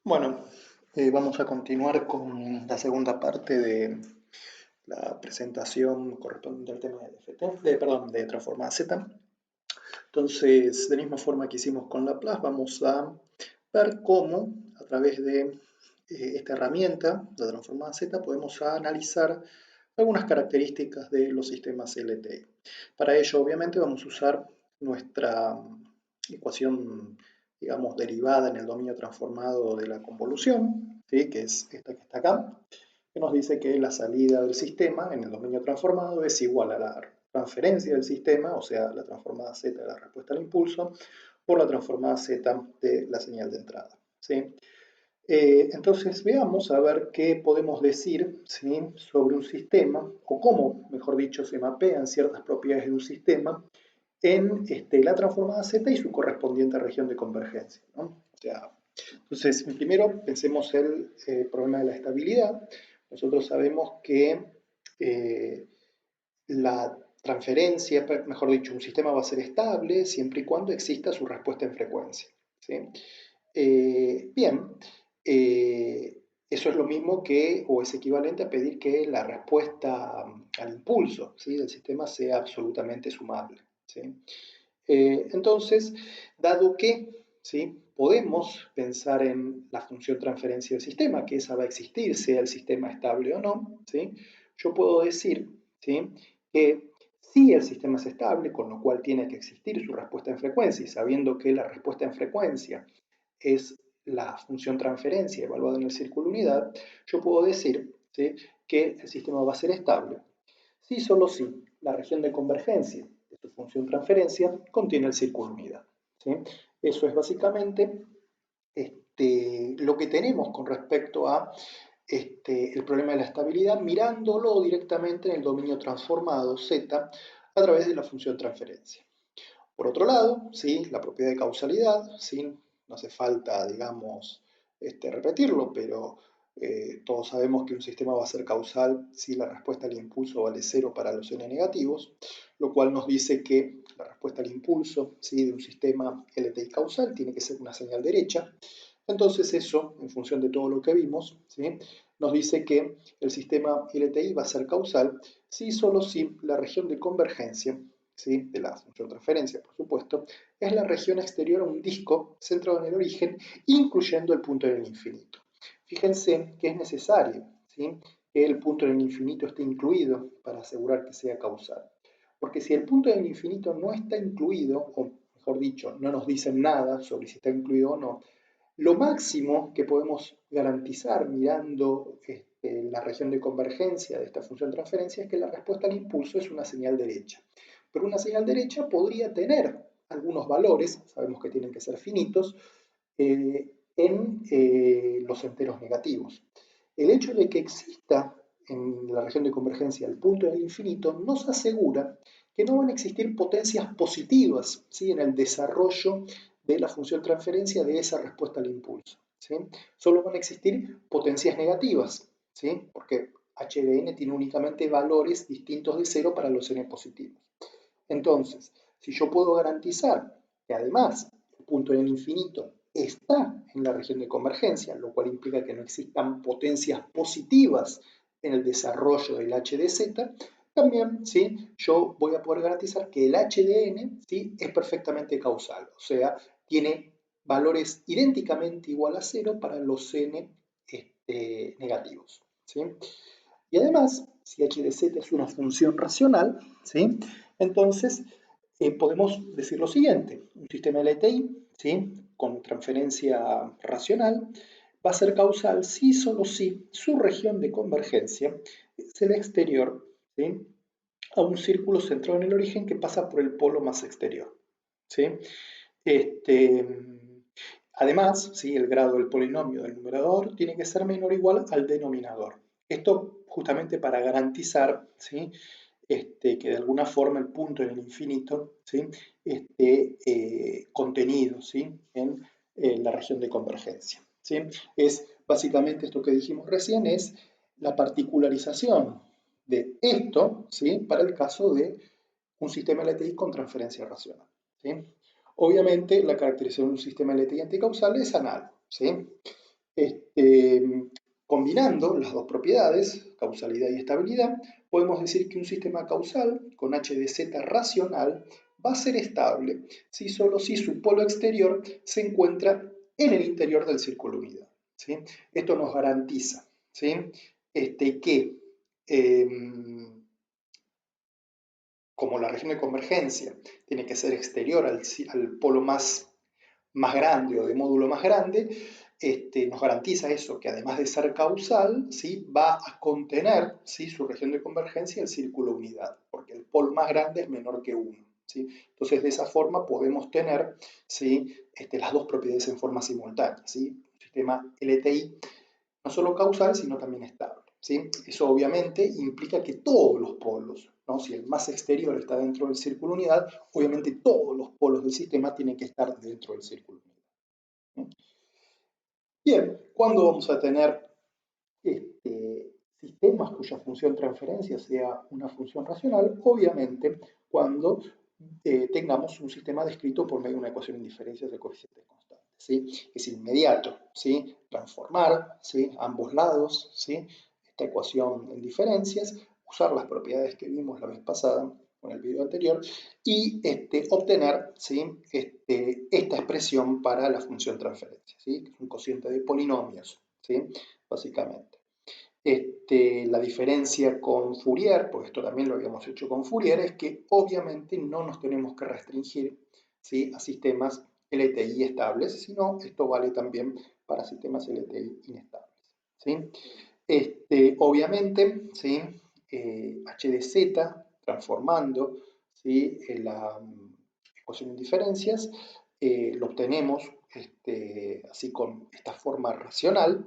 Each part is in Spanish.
Bueno, vamos a continuar con la segunda parte de la presentación correspondiente al tema de FT, perdón, de transformada Z. Entonces, de la misma forma que hicimos con Laplace, vamos a ver cómo a través de esta herramienta, la transformada Z, podemos analizar algunas características de los sistemas LTI. Para ello, obviamente, vamos a usar nuestra ecuación, digamos, derivada en el dominio transformado de la convolución, ¿sí? Que es esta que está acá, que nos dice que la salida del sistema en el dominio transformado es igual a la transferencia del sistema, o sea, la transformada z de la respuesta al impulso, por la transformada z de la señal de entrada, ¿sí? Entonces veamos a ver qué podemos decir, ¿sí?, sobre un sistema, o cómo, mejor dicho, se mapean ciertas propiedades de un sistema en la transformada z y su correspondiente región de convergencia, ¿no? O sea, entonces, primero pensemos el problema de la estabilidad. Nosotros sabemos que la transferencia, mejor dicho, un sistema va a ser estable siempre y cuando exista su respuesta en frecuencia, ¿sí? Bien, eso es lo mismo que, o es equivalente a pedir que la respuesta al impulso, ¿sí?, del sistema sea absolutamente sumable, ¿sí? Entonces, dado que, ¿sí?, podemos pensar en la función transferencia del sistema, que esa va a existir, sea el sistema estable o no, ¿sí?, yo puedo decir, ¿sí?, que si el sistema es estable, con lo cual tiene que existir su respuesta en frecuencia, y sabiendo que la respuesta en frecuencia es la función transferencia evaluada en el círculo unidad, yo puedo decir, ¿sí?, que el sistema va a ser estable si solo si la región de convergencia de su función transferencia contiene el círculo unidad, ¿sí? Eso es básicamente lo que tenemos con respecto a el problema de la estabilidad, mirándolo directamente en el dominio transformado Z a través de la función transferencia. Por otro lado, ¿sí?, la propiedad de causalidad, ¿sí?, no hace falta, digamos, repetirlo, pero todos sabemos que un sistema va a ser causal si la respuesta al impulso vale 0 para los n negativos, lo cual nos dice que la respuesta al impulso, ¿sí?, de un sistema LTI causal tiene que ser una señal derecha. Entonces eso, en función de todo lo que vimos, ¿sí?, nos dice que el sistema LTI va a ser causal si solo si la región de convergencia, ¿sí?, de la función transferencia, por supuesto, es la región exterior a un disco centrado en el origen, incluyendo el punto en el infinito. Fíjense que es necesario, ¿sí?, que el punto en el infinito esté incluido para asegurar que sea causal. Porque si el punto en el infinito no está incluido, o mejor dicho, no nos dicen nada sobre si está incluido o no, lo máximo que podemos garantizar mirando la región de convergencia de esta función de transferencia es que la respuesta al impulso es una señal derecha. Pero una señal derecha podría tener algunos valores, sabemos que tienen que ser finitos, en los enteros negativos. El hecho de que exista en la región de convergencia el punto en el infinito nos asegura que no van a existir potencias positivas, ¿sí?, en el desarrollo de la función transferencia de esa respuesta al impulso, ¿sí? Solo van a existir potencias negativas, ¿sí?, porque h de n tiene únicamente valores distintos de 0 para los n positivos. Entonces, si yo puedo garantizar que además el punto en el infinito está en la región de convergencia, lo cual implica que no existan potencias positivas en el desarrollo del h de z, también, ¿sí?, yo voy a poder garantizar que el h de n, ¿sí?, es perfectamente causal, o sea, tiene valores idénticamente igual a 0 para los n negativos, ¿sí? Y además, si h de z es una función racional, ¿sí?, entonces podemos decir lo siguiente: un sistema LTI, ¿sí?, con transferencia racional va a ser causal si solo si su región de convergencia es el exterior, ¿sí?, a un círculo centrado en el origen que pasa por el polo más exterior, ¿sí? Además, ¿sí?, el grado del polinomio del numerador tiene que ser menor o igual al denominador. Esto justamente para garantizar, ¿sí?, que de alguna forma el punto en el infinito, ¿sí?, esté contenido, ¿sí?, en la región de convergencia, ¿sí? Es básicamente esto que dijimos recién, es la particularización de esto, ¿sí?, para el caso de un sistema LTI con transferencia racional, ¿sí? Obviamente, la caracterización de un sistema LTI anticausal es análogo, ¿sí? Combinando las dos propiedades, causalidad y estabilidad, podemos decir que un sistema causal con h de z racional va a ser estable si solo si su polo exterior se encuentra en el interior del círculo unidad. ¿Sí? Esto nos garantiza, ¿sí? Que como la región de convergencia tiene que ser exterior al polo más grande o de módulo más grande, nos garantiza eso, que además de ser causal, ¿sí? Va a contener, ¿sí? Su región de convergencia el círculo unidad, porque el polo más grande es menor que 1. ¿Sí? Entonces, de esa forma podemos tener, ¿sí? Las dos propiedades en forma simultánea. ¿Sí? Un sistema LTI no solo causal, sino también estable. ¿Sí? Eso obviamente implica que todos los polos, ¿no? Si el más exterior está dentro del círculo unidad, obviamente todos los polos del sistema tienen que estar dentro del círculo unidad. Bien, ¿cuándo vamos a tener sistemas cuya función transferencia sea una función racional? Obviamente cuando tengamos un sistema descrito por medio de una ecuación de diferencias de coeficientes constantes. ¿Sí? Es inmediato, ¿sí? Transformar, ¿sí? Ambos lados, ¿sí? Esta ecuación en diferencias, usar las propiedades que vimos la vez pasada con el video anterior y obtener, ¿sí? Esta expresión para la función transferencia, ¿sí? Que es un cociente de polinomios, ¿sí? Básicamente. La diferencia con Fourier, porque esto también lo habíamos hecho con Fourier, es que obviamente no nos tenemos que restringir, ¿sí? A sistemas LTI estables, sino esto vale también para sistemas LTI inestables. ¿Sí? Obviamente, ¿sí? H de Z transformando, ¿sí? La ecuación de diferencias, lo obtenemos así con esta forma racional,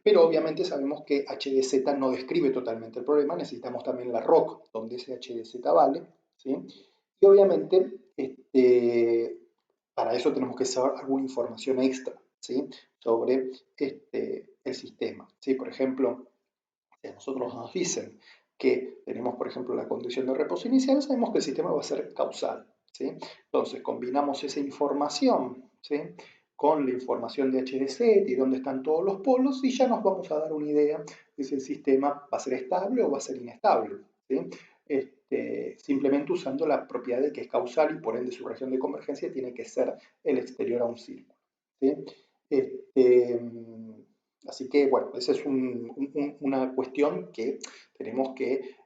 pero obviamente sabemos que h de z no describe totalmente el problema, necesitamos también la ROC, donde ese h de z vale, ¿sí? Y obviamente para eso tenemos que saber alguna información extra, ¿sí? Sobre el sistema, ¿sí? Por ejemplo, si a nosotros nos dicen que tenemos, por ejemplo, la condición de reposo inicial, sabemos que el sistema va a ser causal, ¿sí? Entonces, combinamos esa información, ¿sí? Con la información de h de z y dónde están todos los polos y ya nos vamos a dar una idea de si el sistema va a ser estable o va a ser inestable, ¿sí? Simplemente usando la propiedad de que es causal y por ende su región de convergencia tiene que ser el exterior a un círculo, ¿sí? Así que, bueno, esa es una cuestión que tenemos que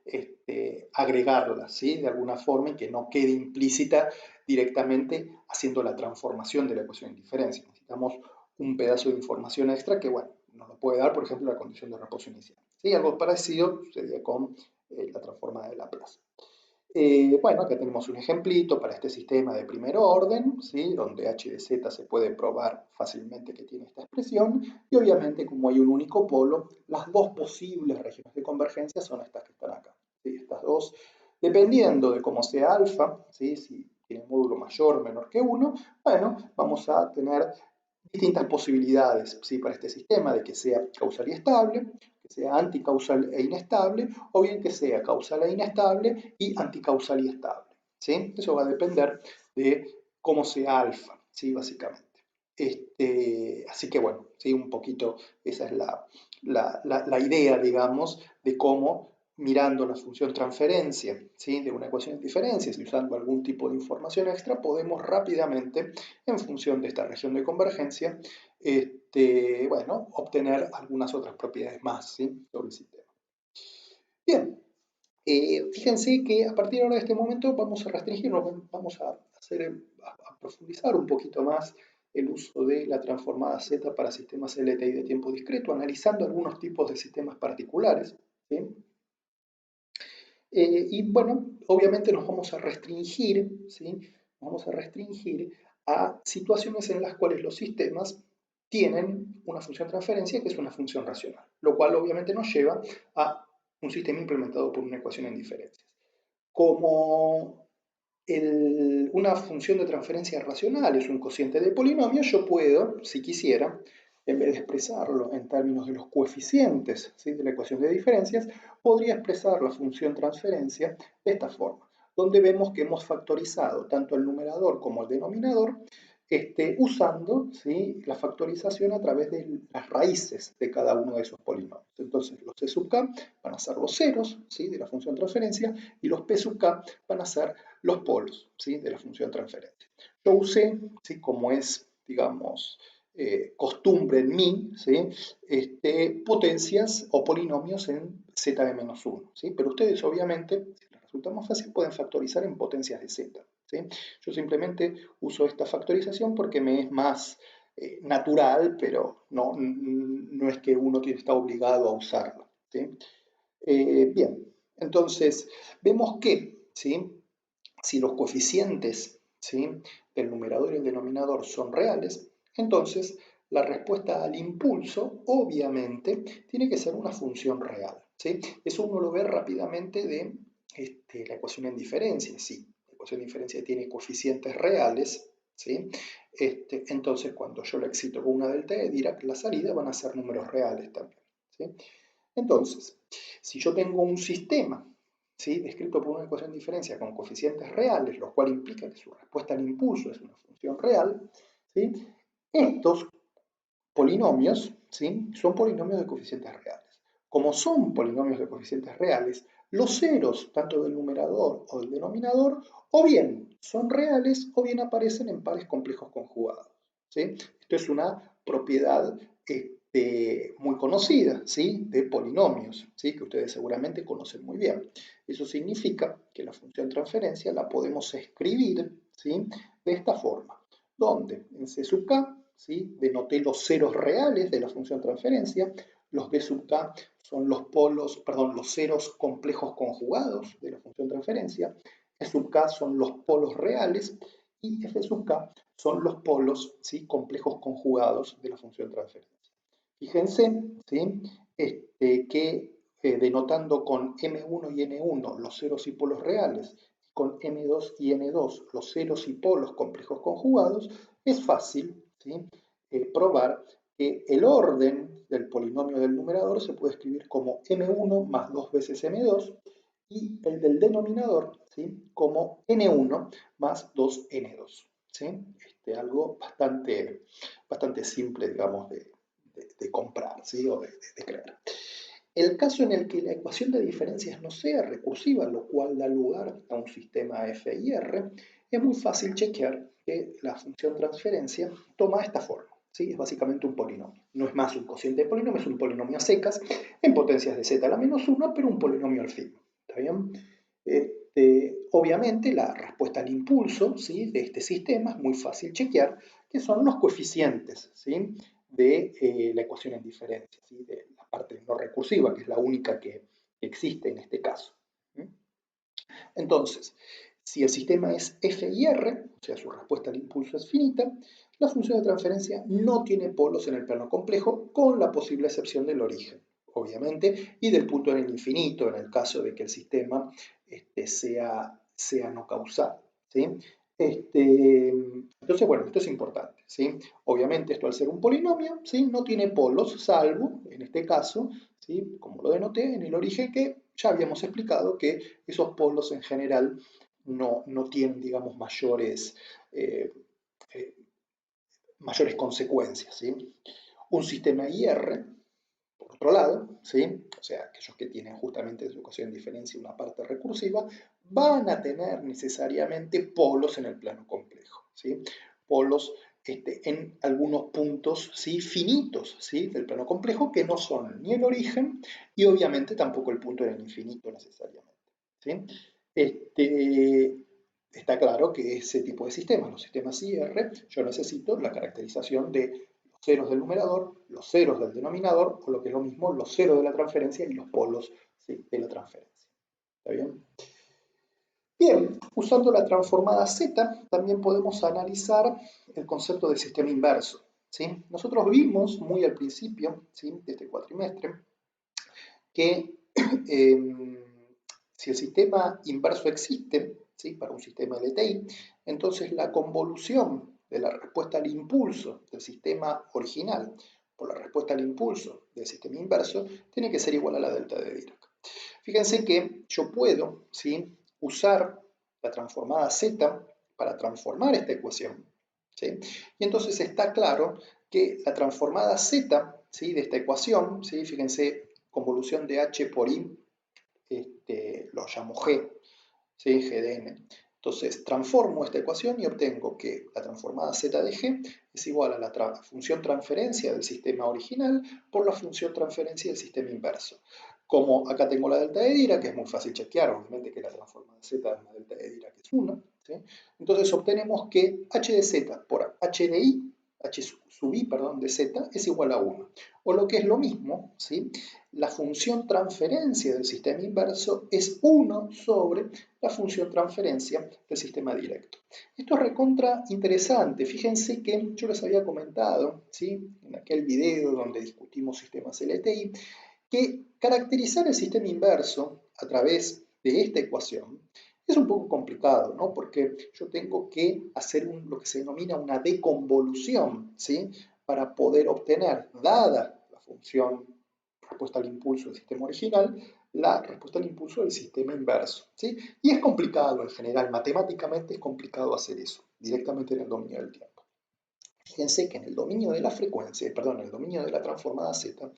agregarla, ¿sí? De alguna forma y que no quede implícita directamente haciendo la transformación de la ecuación de diferencia. Necesitamos un pedazo de información extra que, bueno, nos lo puede dar, por ejemplo, la condición de reposo inicial. ¿Sí? Algo parecido sería con la transformada de Laplace. Bueno, acá tenemos un ejemplito para este sistema de primer orden, ¿sí? Donde h de z se puede probar fácilmente que tiene esta expresión, y obviamente como hay un único polo, las dos posibles regiones de convergencia son estas que están acá, ¿sí? Estas dos, dependiendo de cómo sea alfa, ¿sí? Si tiene módulo mayor o menor que 1, bueno, vamos a tener distintas posibilidades, ¿sí? Para este sistema de que sea causal y estable, que sea anticausal e inestable, o bien que sea causal e inestable y anticausal y estable, ¿sí? Eso va a depender de cómo sea alfa, ¿sí? Básicamente. Así que bueno, ¿sí? Un poquito esa es la idea, digamos, de cómo mirando la función transferencia, ¿sí? De una ecuación de diferencias y usando algún tipo de información extra, podemos rápidamente, en función de esta región de convergencia, bueno, obtener algunas otras propiedades más, ¿sí? Sobre el sistema. Bien, fíjense que a partir de ahora de este momento vamos a restringirnos, vamos a profundizar un poquito más el uso de la transformada Z para sistemas LTI de tiempo discreto, analizando algunos tipos de sistemas particulares, ¿sí? Y bueno, obviamente nos vamos a restringir, ¿sí? Vamos a restringir a situaciones en las cuales los sistemas tienen una función transferencia que es una función racional, lo cual obviamente nos lleva a un sistema implementado por una ecuación en diferencias. Como una función de transferencia racional es un cociente de polinomio, yo puedo, si quisiera, en vez de expresarlo en términos de los coeficientes, ¿sí? De la ecuación de diferencias, podría expresar la función transferencia de esta forma, donde vemos que hemos factorizado tanto el numerador como el denominador usando, ¿sí?, la factorización a través de las raíces de cada uno de esos polinomios. Entonces, los C sub k van a ser los ceros, ¿sí?, de la función transferencia, y los P sub k van a ser los polos, ¿sí?, de la función transferencia. Yo usé, ¿sí?, como es, digamos, costumbre en mí, ¿sí?, potencias o polinomios en z de menos 1, ¿sí? Pero ustedes, obviamente, si les resulta más fácil, pueden factorizar en potencias de z, ¿sí? Yo simplemente uso esta factorización porque me es más natural, pero no es que uno está obligado a usarla, ¿sí? Bien, entonces vemos que, ¿sí?, si los coeficientes, ¿sí?, del numerador y el denominador son reales, entonces la respuesta al impulso obviamente tiene que ser una función real, ¿sí? Eso uno lo ve rápidamente de la ecuación en diferencia. Si la ecuación en diferencia tiene coeficientes reales, ¿sí?, entonces cuando yo la excito con una delta de Dirac, la salida van a ser números reales también, ¿sí? Entonces, si yo tengo un sistema, ¿sí?, descrito por una ecuación de diferencia con coeficientes reales, lo cual implica que su respuesta al impulso es una función real, ¿sí?, estos polinomios, ¿sí?, son polinomios de coeficientes reales. Como son polinomios de coeficientes reales, los ceros, tanto del numerador o del denominador, o bien son reales o bien aparecen en pares complejos conjugados, ¿sí? Esto es una propiedad muy conocida, ¿sí?, de polinomios, ¿sí?, que ustedes seguramente conocen muy bien. Eso significa que la función transferencia la podemos escribir, ¿sí?, de esta forma, donde en C sub k, ¿sí?, denoté los ceros reales de la función transferencia, los B sub k son los los ceros complejos conjugados de la función transferencia, E sub k son los polos reales y F sub k son los polos, ¿sí?, complejos conjugados de la función transferencia. Fíjense, ¿sí?, que denotando con M1 y N1 los ceros y polos reales, con M2 y N2 los ceros y polos complejos conjugados, es fácil, ¿sí?, probar que el orden del polinomio del numerador se puede escribir como M1 más 2 veces M2 y el del denominador, ¿sí?, como N1 más 2N2, ¿sí? Algo bastante simple, digamos, de comprar, ¿sí?, o de creer. El caso en el que la ecuación de diferencias no sea recursiva, lo cual da lugar a un sistema F y R, es muy fácil chequear que la función transferencia toma esta forma, ¿sí? Es básicamente un polinomio. No es más un cociente de polinomio, es un polinomio a secas en potencias de z a la menos 1, pero un polinomio al fin. ¿Está bien? Obviamente la respuesta al impulso, ¿sí?, de este sistema es muy fácil chequear, que son los coeficientes, ¿sí?, de la ecuación en diferencia, ¿sí?, de la parte no recursiva, que es la única que existe en este caso. Entonces, si el sistema es F y R, o sea, su respuesta al impulso es finita, la función de transferencia no tiene polos en el plano complejo, con la posible excepción del origen, obviamente, y del punto en el infinito, en el caso de que el sistema sea no causal, ¿sí? Entonces, bueno, esto es importante, ¿sí? Obviamente, esto al ser un polinomio, ¿sí?, no tiene polos, salvo, en este caso, ¿sí?, como lo denoté, en el origen, que ya habíamos explicado que esos polos en general no tienen, digamos, eh, eh, mayores consecuencias, ¿sí? Un sistema IR, por otro lado, ¿sí?, o sea, aquellos que tienen justamente de su ecuación de diferencia una parte recursiva, van a tener necesariamente polos en el plano complejo, ¿sí? Polos en algunos puntos, ¿sí?, finitos, ¿sí?, del plano complejo, que no son ni el origen y obviamente tampoco el punto en el infinito necesariamente, ¿sí? Está claro que ese tipo de sistemas, los sistemas IR, yo necesito la caracterización de los ceros del numerador, los ceros del denominador, o lo que es lo mismo, los ceros de la transferencia y los polos, ¿sí?, de la transferencia. ¿Está bien? Bien, usando la transformada Z, también podemos analizar el concepto de sistema inverso, ¿sí? Nosotros vimos muy al principio, ¿sí?, de este cuatrimestre, que si el sistema inverso existe, ¿sí?, para un sistema LTI, entonces la convolución de la respuesta al impulso del sistema original por la respuesta al impulso del sistema inverso tiene que ser igual a la delta de Dirac. Fíjense que yo puedo, ¿sí?, usar la transformada Z para transformar esta ecuación, ¿sí? Y entonces está claro que la transformada z, ¿sí?, de esta ecuación, ¿sí?, fíjense, convolución de h por i, lo llamo g, ¿sí?, g de n. Entonces transformo esta ecuación y obtengo que la transformada z de g es igual a la función transferencia del sistema original por la función transferencia del sistema inverso. Como acá tengo la delta de Dirac, que es muy fácil chequear, obviamente que la transformada z es una delta de Dirac, que es 1, ¿sí? Entonces obtenemos que h de z por h de i, h sub i, perdón, de z es igual a 1. O lo que es lo mismo, ¿sí?, la función transferencia del sistema inverso es 1 sobre la función transferencia del sistema directo. Esto es recontra interesante. Fíjense que yo les había comentado, ¿sí?, en aquel video donde discutimos sistemas LTI, que caracterizar el sistema inverso a través de esta ecuación es un poco complicado, ¿no? Porque yo tengo que hacer lo que se denomina una deconvolución, ¿sí?, para poder obtener, dada la función respuesta al impulso del sistema original, la respuesta al impulso del sistema inverso, ¿sí? Y es complicado en general, matemáticamente es complicado hacer eso, directamente en el dominio del tiempo. Fíjense que en el dominio de la frecuencia, perdón, en el dominio de la transformada z,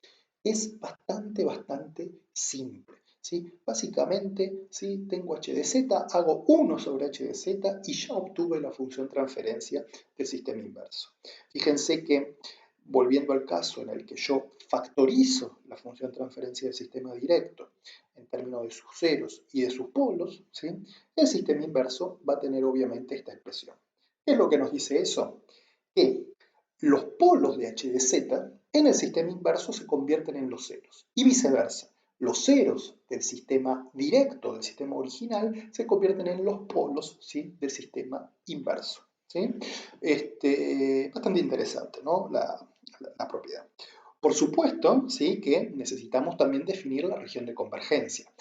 es bastante simple, ¿sí? Básicamente, ¿sí?, tengo h de z, hago 1 sobre h de z y ya obtuve la función transferencia del sistema inverso. Fíjense que, volviendo al caso en el que yo factorizo la función transferencia del sistema directo en términos de sus ceros y de sus polos, ¿sí?, el sistema inverso va a tener obviamente esta expresión. ¿Qué es lo que nos dice eso? Que los polos de h de z en el sistema inverso se convierten en los ceros y viceversa. Los ceros del sistema directo, del sistema original, se convierten en los polos, ¿sí?, del sistema inverso, ¿sí? Bastante interesante, ¿no?, la propiedad. Por supuesto, ¿sí?, que necesitamos también definir la región de convergencia.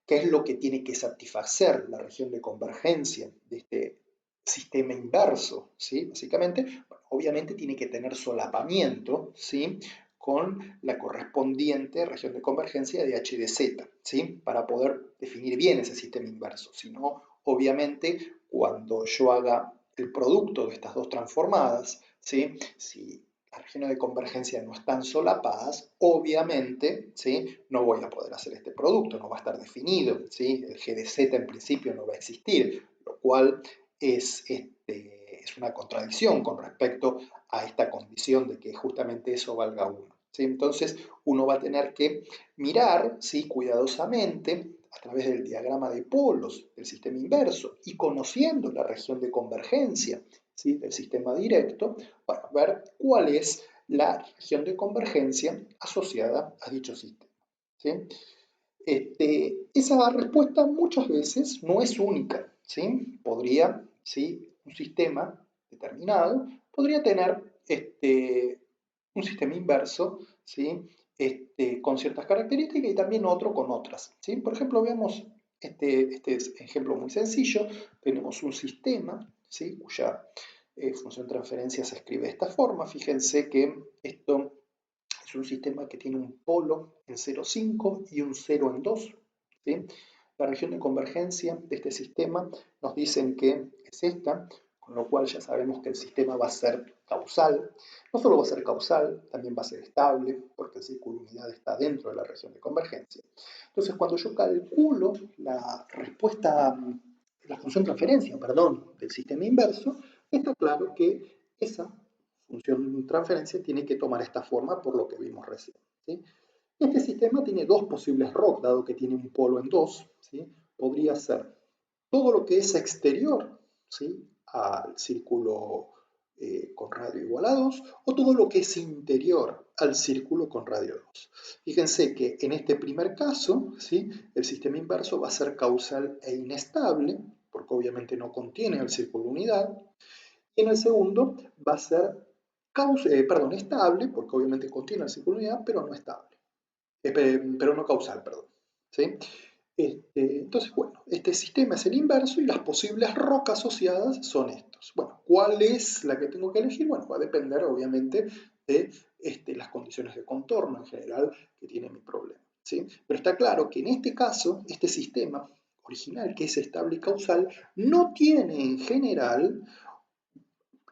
¿Qué es lo que tiene que satisfacer la región de convergencia de este sistema inverso? ¿Sí? Básicamente, bueno, obviamente tiene que tener solapamiento, ¿sí?, con la correspondiente región de convergencia de h de z, ¿sí?, para poder definir bien ese sistema inverso. Si no, obviamente, cuando yo haga el producto de estas dos transformadas, ¿sí?, si las regiones de convergencia no están solapadas, obviamente, ¿sí?, no voy a poder hacer este producto, no va a estar definido, ¿sí?, el g de z en principio no va a existir, lo cual es una contradicción con respecto a esta condición de que justamente eso valga 1. ¿Sí? Entonces uno va a tener que mirar, ¿sí?, cuidadosamente a través del diagrama de polos del sistema inverso y conociendo la región de convergencia, ¿sí?, del sistema directo, bueno, ver cuál es la región de convergencia asociada a dicho sistema, ¿sí? Esa respuesta muchas veces no es única, ¿sí? Podría, ¿sí?, un sistema determinado podría tener un sistema inverso, ¿sí?, con ciertas características y también otro con otras, ¿sí? Por ejemplo, veamos este ejemplo muy sencillo. Tenemos un sistema, ¿sí?, cuya función transferencia se escribe de esta forma. Fíjense que esto es un sistema que tiene un polo en 0,5 y un 0 en 2, ¿sí? La región de convergencia de este sistema nos dicen que es esta, con lo cual ya sabemos que el sistema va a ser causal. No solo va a ser causal, también va a ser estable, porque el círculo unidad está dentro de la región de convergencia. Entonces, cuando yo calculo la respuesta, la función transferencia, perdón, del sistema inverso, está claro que esa función transferencia tiene que tomar esta forma por lo que vimos recién, ¿sí? Este sistema tiene dos posibles ROC, dado que tiene un polo en 2, ¿sí? Podría ser todo lo que es exterior, ¿sí?, al círculo con radio igual a 2, o todo lo que es interior al círculo con radio 2. Fíjense que en este primer caso, ¿sí?, el sistema inverso va a ser causal e inestable, porque obviamente no contiene el círculo unidad, y en el segundo va a ser estable, porque obviamente contiene el círculo unidad, pero no estable, pero no causal, perdón, ¿sí? Entonces, bueno, este sistema es el inverso y las posibles rocas asociadas son estos. Bueno, ¿cuál es la que tengo que elegir? Bueno, va a depender obviamente de las condiciones de contorno en general que tiene mi problema, ¿sí? Pero está claro que en este caso, este sistema original, que es estable y causal, no tiene en general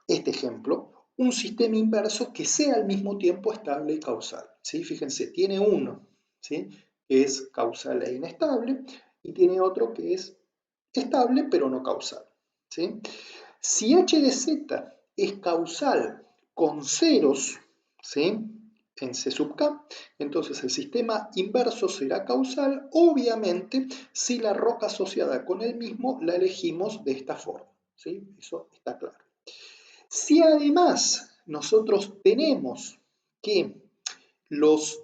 este ejemplo, un sistema inverso que sea al mismo tiempo estable y causal. ¿Sí? Fíjense, tiene uno, ¿sí? Que es causal e inestable, y tiene otro que es estable pero no causal. ¿Sí? Si h de z es causal con ceros, ¿sí? En C sub k, entonces el sistema inverso será causal, obviamente, si la roca asociada con el mismo la elegimos de esta forma. ¿Sí? Eso está claro. Si además nosotros tenemos que los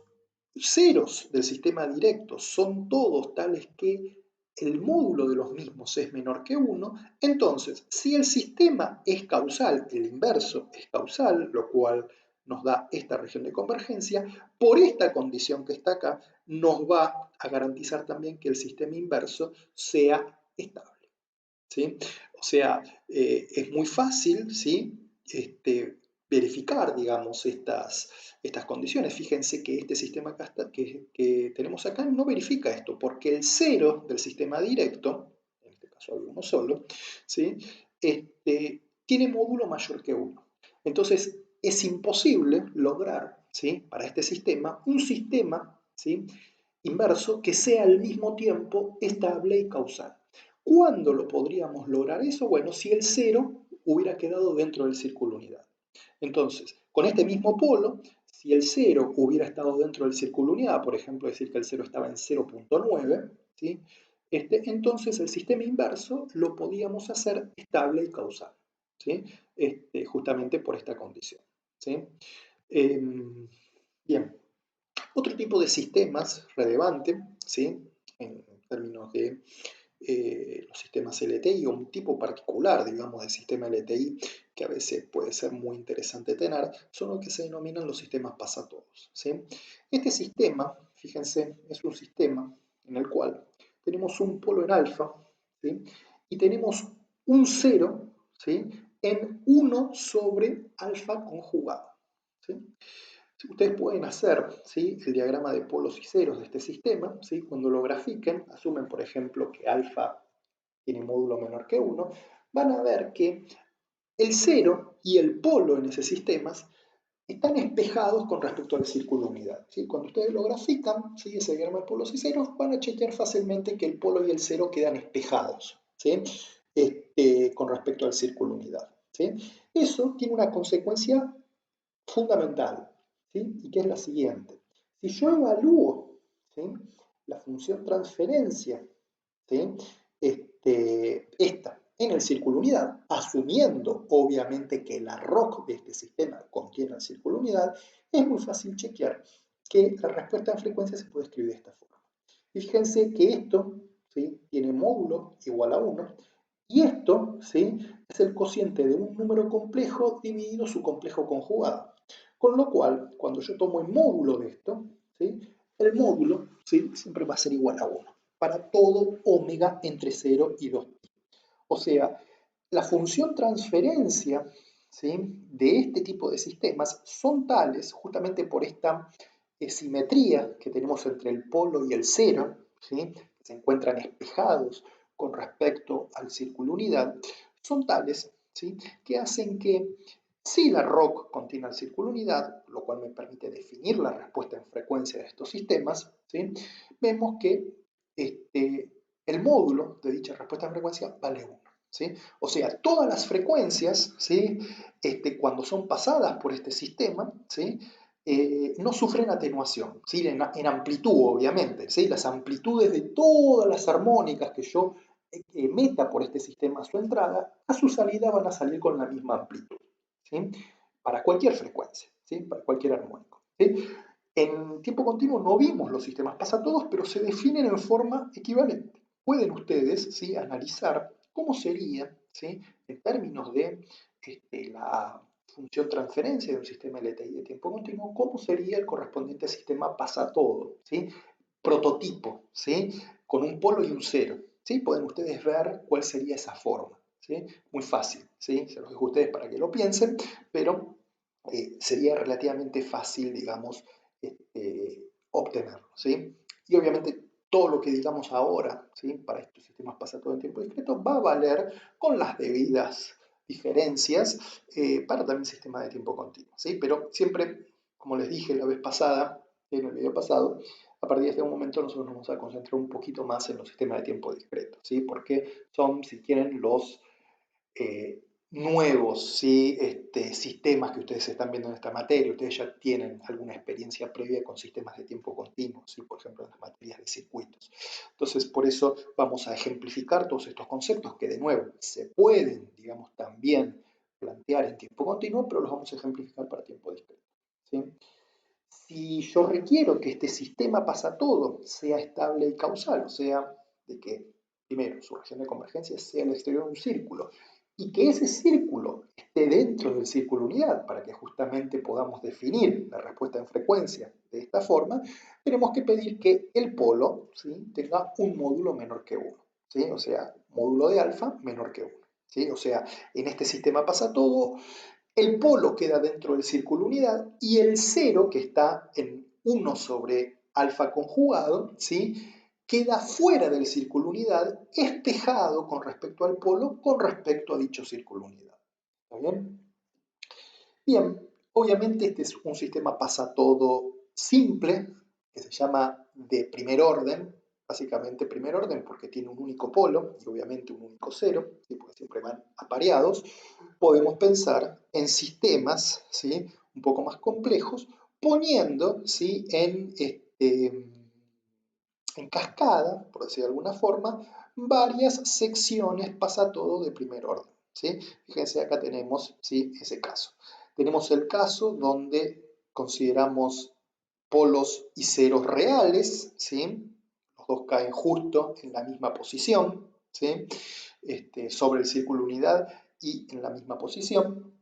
ceros del sistema directo son todos tales que el módulo de los mismos es menor que 1, entonces si el sistema es causal, el inverso es causal, lo cual nos da esta región de convergencia, por esta condición que está acá, nos va a garantizar también que el sistema inverso sea estable. ¿Sí? O sea, es muy fácil, ¿sí? Verificar, digamos, estas condiciones. Fíjense que este sistema que tenemos acá no verifica esto, porque el cero del sistema directo, en este caso hay uno solo, ¿sí? Tiene módulo mayor que 1. Entonces, es imposible lograr, ¿sí? Para este sistema, un sistema, ¿sí? Inverso que sea al mismo tiempo estable y causal. ¿Cuándo lo podríamos lograr eso? Bueno, si el cero hubiera quedado dentro del círculo unidad. Entonces, con este mismo polo, si el cero hubiera estado dentro del círculo unidad, por ejemplo, decir que el cero estaba en 0.9, ¿sí? Entonces el sistema inverso lo podíamos hacer estable y causal, ¿sí? Justamente por esta condición. ¿Sí? Bien, otro tipo de sistemas relevante, ¿sí? En términos de los sistemas LTI, o un tipo particular, digamos, de sistema LTI que a veces puede ser muy interesante tener, son los que se denominan los sistemas pasatodos. ¿Sí? Este sistema, fíjense, es un sistema en el cual tenemos un polo en alfa, ¿sí? Y tenemos un cero, ¿sí? En 1 sobre alfa conjugado. ¿Sí? Ustedes pueden hacer, ¿sí? El diagrama de polos y ceros de este sistema, ¿sí? Cuando lo grafiquen, asumen por ejemplo que alfa tiene módulo menor que 1, van a ver que el cero y el polo en ese sistema están espejados con respecto al círculo unidad. ¿Sí? Cuando ustedes lo grafican, ¿sí? Ese diagrama de polos y ceros, van a chequear fácilmente que el polo y el cero quedan espejados, ¿sí? Con respecto al círculo unidad. ¿Sí? Eso tiene una consecuencia fundamental, ¿sí? Y que es la siguiente. Si yo evalúo, ¿sí? La función transferencia, ¿sí? Esta en el círculo unidad, asumiendo obviamente que la ROC de este sistema contiene el círculo unidad, es muy fácil chequear que la respuesta en frecuencia se puede escribir de esta forma. Y fíjense que esto, ¿sí? Tiene módulo igual a 1, y esto, ¿sí? Es el cociente de un número complejo dividido su complejo conjugado. Con lo cual, cuando yo tomo el módulo de esto, ¿sí? El módulo, ¿sí? Siempre va a ser igual a 1 para todo omega entre 0 y 2. O sea, la función transferencia, ¿sí? De este tipo de sistemas son tales, justamente por esta simetría que tenemos entre el polo y el cero, ¿sí? Que se encuentran espejados con respecto al círculo unidad, son tales, ¿sí? Que hacen que si la ROC contiene el círculo unidad, lo cual me permite definir la respuesta en frecuencia de estos sistemas, ¿sí? Vemos que el módulo de dicha respuesta en frecuencia vale 1. ¿Sí? O sea, todas las frecuencias, ¿sí? Cuando son pasadas por este sistema, ¿sí? No sufren atenuación, ¿sí? En amplitud, obviamente. ¿Sí? Las amplitudes de todas las armónicas que yo meta por este sistema a su entrada, a su salida van a salir con la misma amplitud. ¿Sí? Para cualquier frecuencia, ¿sí? Para cualquier armónico. ¿Sí? En tiempo continuo no vimos los sistemas pasatodos, pero se definen en forma equivalente. Pueden ustedes, ¿sí? Analizar cómo sería, ¿sí? En términos de la función transferencia de un sistema LTI de tiempo continuo, cómo sería el correspondiente sistema pasatodo, ¿sí? Prototipo, ¿sí? Con un polo y un cero. ¿Sí? Pueden ustedes ver cuál sería esa forma. ¿Sí? Muy fácil, ¿sí? Se los dejo a ustedes para que lo piensen, pero sería relativamente fácil, digamos, obtenerlo. ¿Sí? Y obviamente todo lo que digamos ahora, ¿sí? Para estos sistemas pasatodos en tiempo discreto va a valer con las debidas diferencias para también sistemas de tiempo continuo, ¿sí? Pero siempre, como les dije la vez pasada, en el video pasado, a partir de este momento nosotros nos vamos a concentrar un poquito más en los sistemas de tiempo discreto, ¿sí? Porque son, si quieren, los nuevos, ¿sí? Sistemas que ustedes están viendo en esta materia. Ustedes ya tienen alguna experiencia previa con sistemas de tiempo continuo, ¿sí? Por ejemplo, en las materias de circuitos. Entonces, por eso vamos a ejemplificar todos estos conceptos que, de nuevo, se pueden, digamos, también plantear en tiempo continuo, pero los vamos a ejemplificar para tiempo discreto, ¿sí? Si yo requiero que este sistema pasa todo sea estable y causal, o sea, de que, primero, su región de convergencia sea el exterior de un círculo, y que ese círculo esté dentro del círculo unidad, para que justamente podamos definir la respuesta en frecuencia de esta forma, tenemos que pedir que el polo, ¿sí?, tenga un módulo menor que 1, ¿sí? O sea, módulo de alfa menor que 1, ¿sí? O sea, en este sistema pasa todo, el polo queda dentro del círculo unidad y el cero, que está en 1 sobre alfa conjugado, ¿sí?, queda fuera del círculo unidad, espejado con respecto al polo, con respecto a dicho círculo unidad. ¿Está bien? Bien, obviamente este es un sistema pasatodo simple, que se llama de primer orden, básicamente primer orden porque tiene un único polo y obviamente un único cero, ¿sí?, porque siempre van apareados. Podemos pensar en sistemas, ¿sí?, un poco más complejos, poniendo, ¿sí?, en cascada, por decir de alguna forma, varias secciones pasatodo de primer orden, ¿sí? Fíjense, acá tenemos, ¿sí?, ese caso. Tenemos el caso donde consideramos polos y ceros reales, ¿sí? Los dos caen justo en la misma posición, ¿sí?, sobre el círculo unidad y en la misma posición.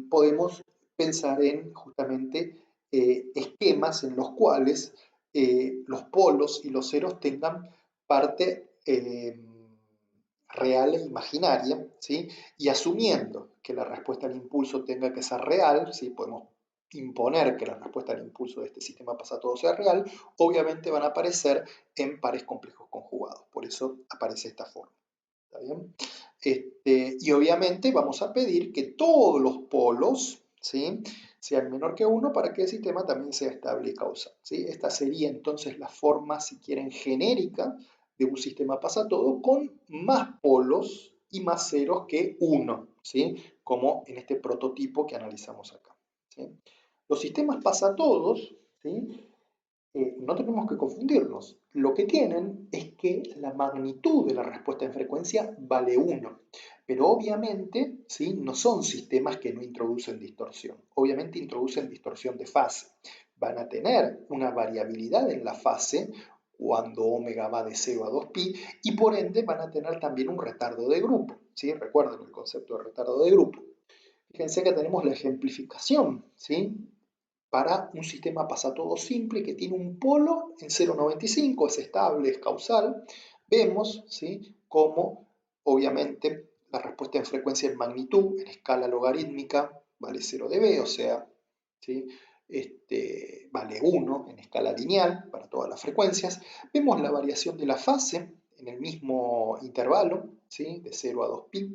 Podemos pensar en justamente esquemas en los cuales los polos y los ceros tengan parte real e imaginaria, ¿sí? Y asumiendo que la respuesta al impulso tenga que ser real, ¿sí?, podemos imponer que la respuesta al impulso de este sistema pasatodo sea real, obviamente van a aparecer en pares complejos conjugados. Por eso aparece esta forma. ¿Está bien? Y obviamente vamos a pedir que todos los polos, ¿sí?, sean menor que 1 para que el sistema también sea estable y causal, ¿sí? Esta sería entonces la forma, si quieren, genérica de un sistema pasatodo con más polos y más ceros que 1, ¿sí?, como en este prototipo que analizamos acá, ¿sí? Los sistemas pasatodos, ¿sí?, no tenemos que confundirnos. Lo que tienen es que la magnitud de la respuesta en frecuencia vale 1. Pero obviamente, ¿sí?, no son sistemas que no introducen distorsión. Obviamente introducen distorsión de fase. Van a tener una variabilidad en la fase cuando omega va de 0 a 2pi y por ende van a tener también un retardo de grupo, ¿sí? Recuerden el concepto de retardo de grupo. Fíjense que tenemos la ejemplificación, ¿sí?, para un sistema pasatodo simple que tiene un polo en 0,95, es estable, es causal. Vemos, ¿sí?, cómo obviamente la respuesta en frecuencia en magnitud, en escala logarítmica, vale 0 dB, o sea, ¿sí?, vale 1 en escala lineal para todas las frecuencias. Vemos la variación de la fase en el mismo intervalo, ¿sí?, de 0 a 2pi.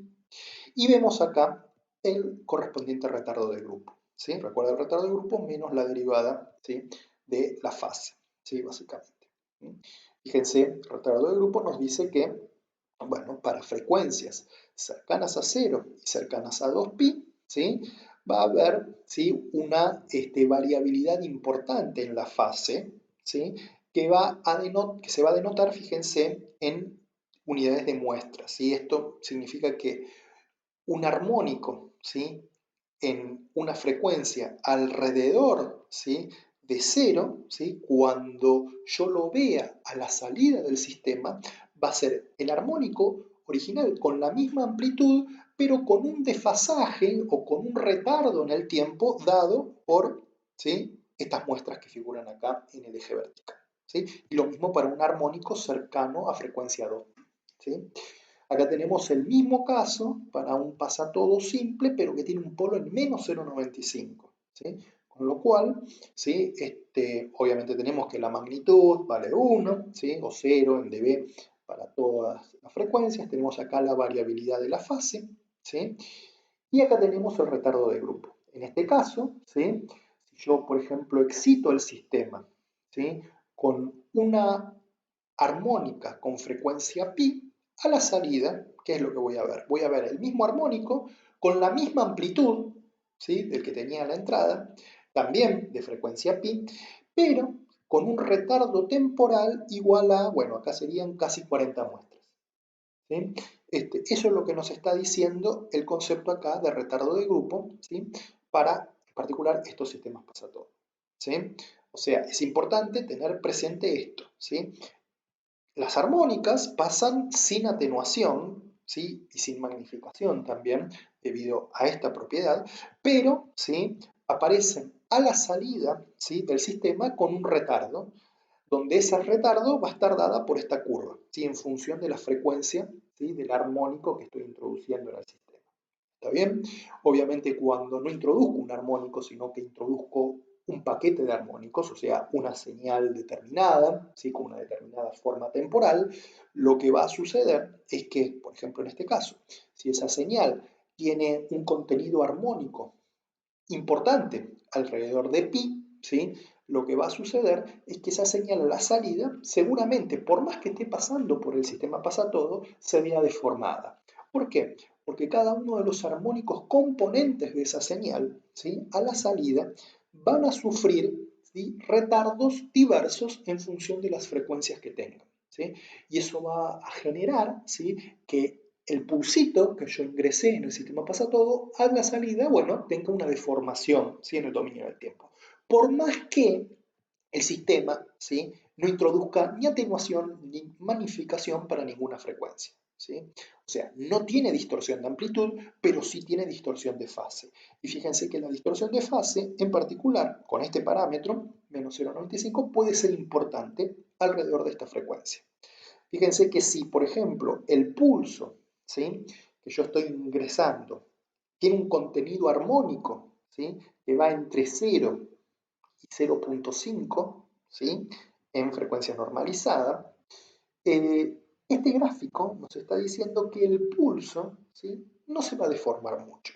Y vemos acá el correspondiente retardo de grupo, ¿sí? Recuerda el retardo de grupo menos la derivada, ¿sí?, de la fase, ¿sí?, básicamente. Fíjense, el retardo de grupo nos dice que, bueno, para frecuencias cercanas a 0 y cercanas a 2pi, ¿sí?, va a haber, ¿sí?, una variabilidad importante en la fase, ¿sí?, que se va a denotar, fíjense, en unidades de muestra, ¿sí? Esto significa que un armónico, ¿sí?, en una frecuencia alrededor, ¿sí?, de 0, ¿sí?, cuando yo lo vea a la salida del sistema, va a ser el armónico original con la misma amplitud, pero con un desfasaje o con un retardo en el tiempo dado por, ¿sí?, estas muestras que figuran acá en el eje vertical, ¿sí? Y lo mismo para un armónico cercano a frecuencia 2, ¿sí? Acá tenemos el mismo caso para un pasatodo simple, pero que tiene un polo en menos 0,95, ¿sí? Con lo cual, ¿sí?, obviamente tenemos que la magnitud vale 1, ¿sí?, o 0 en dB para todas las frecuencias. Tenemos acá la variabilidad de la fase, ¿sí? Y acá tenemos el retardo de grupo. En este caso, ¿sí? Si yo, por ejemplo, excito el sistema, ¿sí? Con una armónica con frecuencia pi, a la salida, ¿qué es lo que voy a ver? Voy a ver el mismo armónico con la misma amplitud, ¿sí? Del que tenía la entrada, también de frecuencia pi, pero con un retardo temporal igual a, bueno, acá serían casi 40 muestras. ¿Sí? Eso es lo que nos está diciendo el concepto acá de retardo de grupo, ¿sí? Para, en particular, estos sistemas pasatodos. ¿Sí? O sea, es importante tener presente esto, ¿sí? Las armónicas pasan sin atenuación, ¿sí? Y sin magnificación también, debido a esta propiedad, pero ¿sí? Aparecen a la salida, ¿sí? Del sistema con un retardo, donde ese retardo va a estar dada por esta curva, ¿sí? En función de la frecuencia, ¿sí? Del armónico que estoy introduciendo en el sistema. ¿Está bien? Obviamente cuando no introduzco un armónico, sino que introduzco un paquete de armónicos, o sea, una señal determinada, ¿sí? Con una determinada forma temporal, lo que va a suceder es que, por ejemplo, en este caso, si esa señal tiene un contenido armónico importante alrededor de pi, ¿sí? Lo que va a suceder es que esa señal a la salida, seguramente, por más que esté pasando por el sistema pasatodo, se vea deformada. ¿Por qué? Porque cada uno de los armónicos componentes de esa señal, ¿sí? A la salida, van a sufrir, ¿sí? Retardos diversos en función de las frecuencias que tengan, ¿sí? Y eso va a generar, ¿sí? Que el pulsito que yo ingresé en el sistema pasatodo, a la salida, bueno, tenga una deformación, ¿sí? En el dominio del tiempo. Por más que el sistema, ¿sí? No introduzca ni atenuación ni magnificación para ninguna frecuencia, ¿sí? O sea, no tiene distorsión de amplitud, pero sí tiene distorsión de fase. Y fíjense que la distorsión de fase, en particular, con este parámetro, menos 0,95, puede ser importante alrededor de esta frecuencia. Fíjense que si, por ejemplo, el pulso, ¿sí? Que yo estoy ingresando tiene un contenido armónico, ¿sí? Que va entre 0 y 0,5, ¿sí? En frecuencia normalizada, este gráfico nos está diciendo que el pulso, ¿sí? No se va a deformar mucho.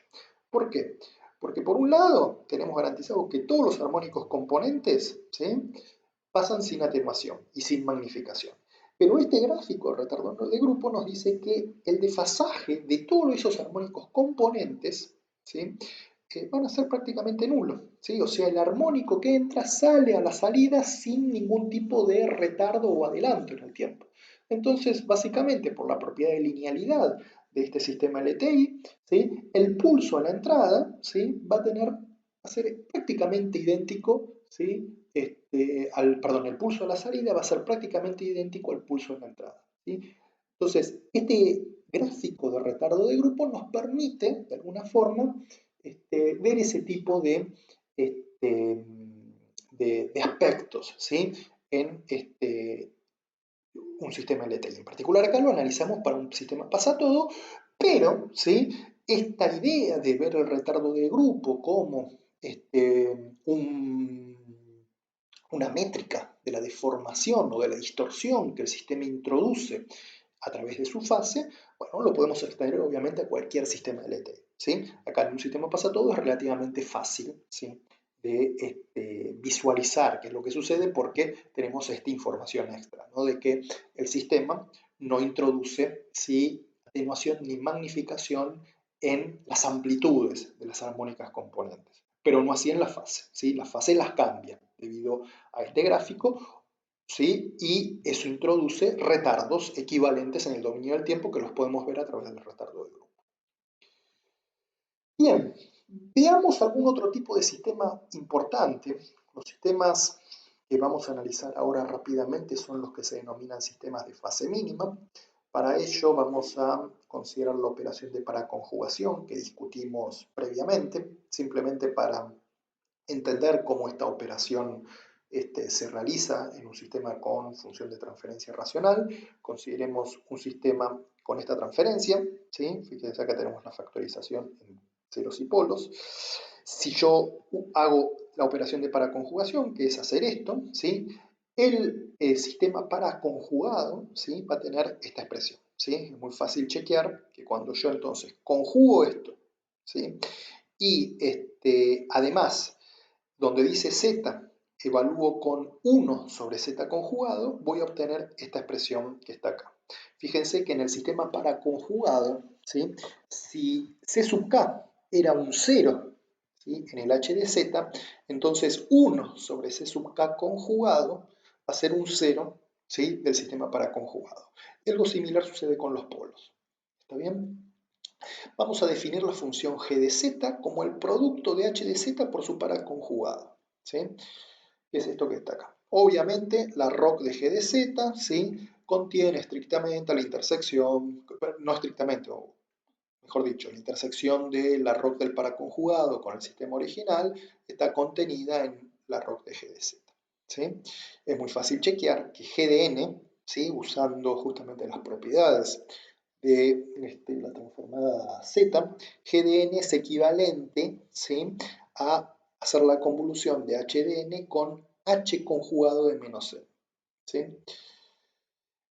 ¿Por qué? Porque por un lado tenemos garantizado que todos los armónicos componentes, ¿sí? Pasan sin atenuación y sin magnificación. Pero este gráfico de retardo de grupo nos dice que el desfasaje de todos esos armónicos componentes, ¿sí? Van a ser prácticamente nulos, ¿sí? O sea, el armónico que entra sale a la salida sin ningún tipo de retardo o adelanto en el tiempo. Entonces, básicamente, por la propiedad de linealidad de este sistema LTI, ¿sí? El pulso a la entrada, ¿sí? Va a ser prácticamente idéntico, ¿sí? El pulso a la salida va a ser prácticamente idéntico al pulso en la entrada, ¿sí? Entonces, este gráfico de retardo de grupo nos permite, de alguna forma, ver ese tipo este, de aspectos, ¿sí? En un sistema LTI. En particular acá lo analizamos para un sistema pasatodo, pero ¿sí? Esta idea de ver el retardo de grupo como una métrica de la deformación o de la distorsión que el sistema introduce a través de su fase, bueno, lo podemos extender obviamente a cualquier sistema LTI, ¿sí? Acá en un sistema pasatodo es relativamente fácil, ¿sí? De visualizar qué es lo que sucede porque tenemos esta información extra, ¿no? De que el sistema no introduce, ¿sí? Atenuación ni magnificación en las amplitudes de las armónicas componentes, pero no así en la fase, ¿sí? La fase las cambia debido a este gráfico, ¿sí? Y eso introduce retardos equivalentes en el dominio del tiempo que los podemos ver a través del retardo de grupo. Bien, veamos algún otro tipo de sistema importante. Los sistemas que vamos a analizar ahora rápidamente son los que se denominan sistemas de fase mínima. Para ello vamos a considerar la operación de paraconjugación que discutimos previamente, simplemente para entender cómo esta operación se realiza en un sistema con función de transferencia racional. Consideremos un sistema con esta transferencia, ¿sí? Fíjense acá tenemos la factorización en ceros y polos. Si yo hago la operación de paraconjugación, que es hacer esto, ¿sí? El sistema para conjugado, ¿sí?, va a tener esta expresión, ¿sí? Es muy fácil chequear que cuando yo entonces conjugo esto, ¿sí?, y además, donde dice z, evalúo con 1 sobre z conjugado, voy a obtener esta expresión que está acá. Fíjense que en el sistema para conjugado, ¿sí?, si c sub k era un 0, ¿sí?, en el h de z, entonces 1 sobre c sub k conjugado va a ser un 0, ¿sí?, del sistema para conjugado. Y algo similar sucede con los polos. ¿Está bien? Vamos a definir la función g de z como el producto de h de z por su para conjugado, ¿sí? ¿Qué es esto que está acá? Obviamente, la ROC de g de z, ¿sí?, contiene estrictamente la intersección, no estrictamente, o mejor dicho, la intersección de la ROC del para conjugado con el sistema original está contenida en la ROC de g de z, ¿sí? Es muy fácil chequear que g de n, ¿sí?, usando justamente las propiedades de la transformada z, g de n es equivalente, ¿sí?, a hacer la convolución de h de n con h conjugado de menos n, ¿sí?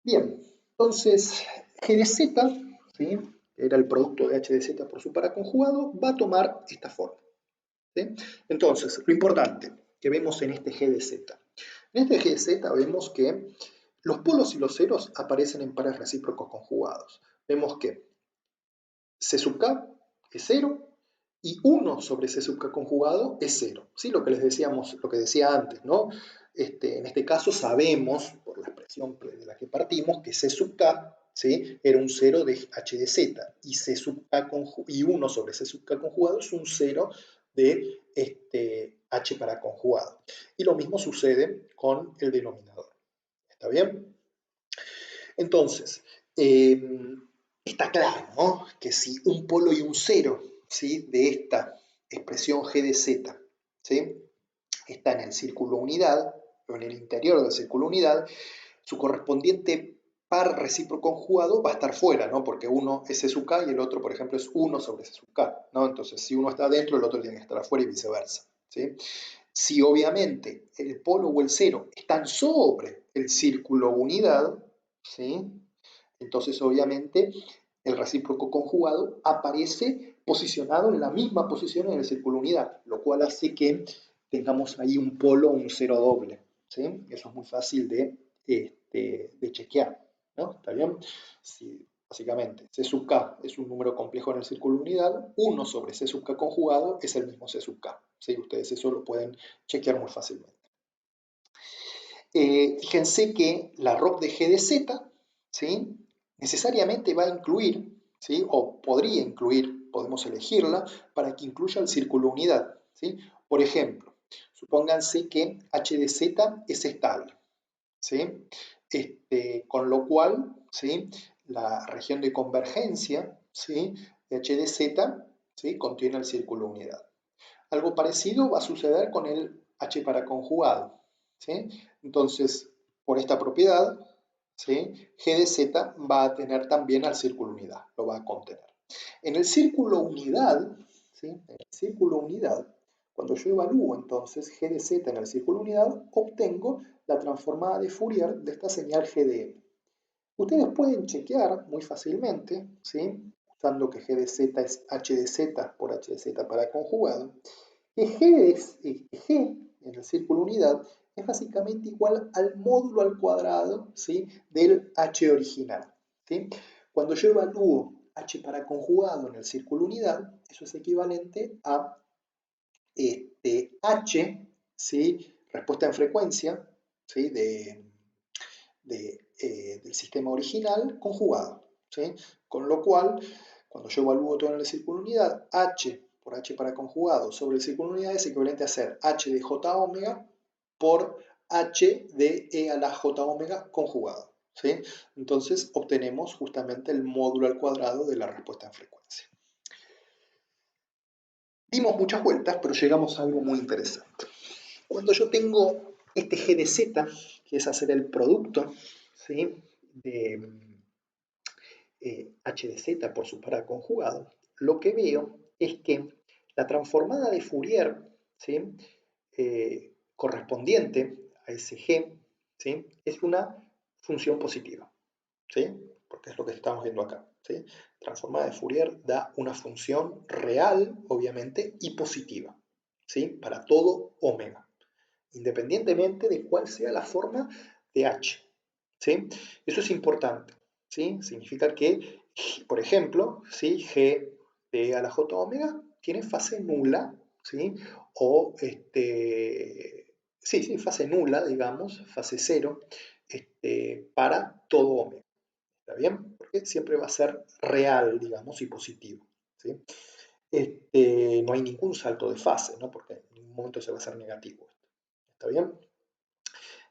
Bien, entonces g de z, ¿sí?, era el producto de h de z por su para conjugado, va a tomar esta forma, ¿sí? Entonces, lo importante que vemos en este g de z. En este g de z vemos que los polos y los ceros aparecen en pares recíprocos conjugados. Vemos que C sub k es 0 y 1 sobre C sub k conjugado es 0. ¿Sí? Lo que les decíamos, lo que decía antes, ¿no? En este caso sabemos, por la expresión de la que partimos, que C sub k, ¿sí?, era un 0 de h de z y, C sub k y 1 sobre C sub k conjugado es un 0 de h para conjugado. Y lo mismo sucede con el denominador. ¿Está bien? Entonces, está claro, ¿no?, que si un polo y un cero, ¿sí?, de esta expresión g de z, ¿sí?, está en el círculo unidad, o en el interior del círculo unidad, su correspondiente par recíproco conjugado va a estar fuera, ¿no?, porque uno es c sub k y el otro, por ejemplo, es 1 sobre c sub k, ¿no? Entonces, si uno está adentro, el otro tiene que estar afuera y viceversa, ¿sí? Si obviamente el polo o el cero están sobre el círculo unidad, ¿sí?, entonces obviamente el recíproco conjugado aparece posicionado en la misma posición en el círculo unidad, lo cual hace que tengamos ahí un polo o un cero doble, ¿sí? Eso es muy fácil de chequear, ¿no? ¿Está bien? Si, básicamente, C sub k es un número complejo en el círculo unidad, 1 sobre C sub k conjugado es el mismo C sub k, ¿sí? Ustedes eso lo pueden chequear muy fácilmente. Fíjense que la ROC de g de z, ¿sí?, necesariamente va a incluir, ¿sí?, o podría incluir, podemos elegirla, para que incluya el círculo unidad, ¿sí? Por ejemplo, supónganse que h de z es estable, ¿sí? Con lo cual, ¿sí?, la región de convergencia, ¿sí?, de h de z, ¿sí?, contiene el círculo unidad. Algo parecido va a suceder con el h para conjugado, ¿sí? Entonces, por esta propiedad, ¿sí?, g de z va a tener también al círculo unidad, lo va a contener. En el círculo unidad, ¿sí?, en el círculo unidad, cuando yo evalúo entonces g de z en el círculo unidad, obtengo la transformada de Fourier de esta señal g de m. Ustedes pueden chequear muy fácilmente, ¿sí?, usando que g de z es h de z por h de z para conjugado, que G en el círculo unidad es básicamente igual al módulo al cuadrado, ¿sí?, del h original, ¿sí? Cuando yo evalúo h para conjugado en el círculo unidad, eso es equivalente a h, ¿sí?, respuesta en frecuencia, ¿sí?, del sistema original conjugado, ¿sí? Con lo cual, cuando yo evalúo todo en el círculo unidad, h por h para conjugado sobre el círculo unidad es equivalente a ser h de j omega por h de e a la j omega conjugado, ¿sí? Entonces obtenemos justamente el módulo al cuadrado de la respuesta en frecuencia. Dimos muchas vueltas, pero llegamos a algo muy interesante. Cuando yo tengo este g de z, que es hacer el producto, ¿sí?, de h de z por su para conjugado, lo que veo es que la transformada de Fourier, ¿sí?, correspondiente a ese g, ¿sí? Es una función positiva, ¿sí? Porque es lo que estamos viendo acá, ¿sí? Transformada de Fourier da una función real, obviamente, y positiva, ¿sí? Para todo omega, independientemente de cuál sea la forma de h, ¿sí? Eso es importante, ¿sí? Significa que, por ejemplo, ¿sí? G de a la j omega tiene fase nula, ¿sí? O, sí, fase nula, digamos, fase cero, para todo omega. ¿Está bien? Porque siempre va a ser real, digamos, y positivo, ¿sí? No hay ningún salto de fase, ¿no? Porque en ningún momento se va a hacer negativo. ¿Está bien?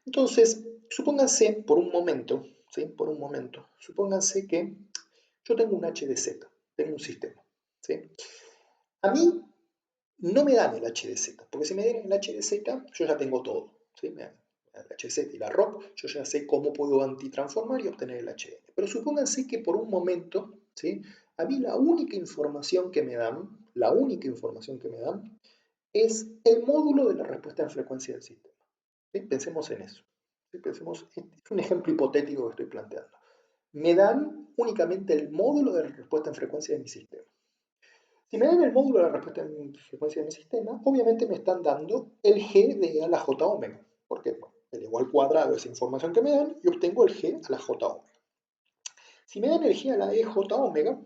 Entonces, supónganse por un momento, ¿sí? Por un momento, supónganse que yo tengo un h de z, tengo un sistema, ¿sí? A mí no me dan el h de z, porque si me dan el h de z, yo ya tengo todo, ¿sí? Me dan el h de z y la ROP, yo ya sé cómo puedo antitransformar y obtener el hn. Pero supónganse que por un momento, ¿sí? A mí la única información que me dan, es el módulo de la respuesta en frecuencia del sistema. ¿Sí? Pensemos en eso. ¿Sí? Pensemos, es un ejemplo hipotético que estoy planteando. Me dan únicamente el módulo de la respuesta en frecuencia de mi sistema. Si me dan el módulo de la respuesta en frecuencia de mi sistema, obviamente me están dando el G de a la J omega, porque bueno, elevo al cuadrado esa información que me dan y obtengo el G a la J omega. Si me dan el G a la EJ omega,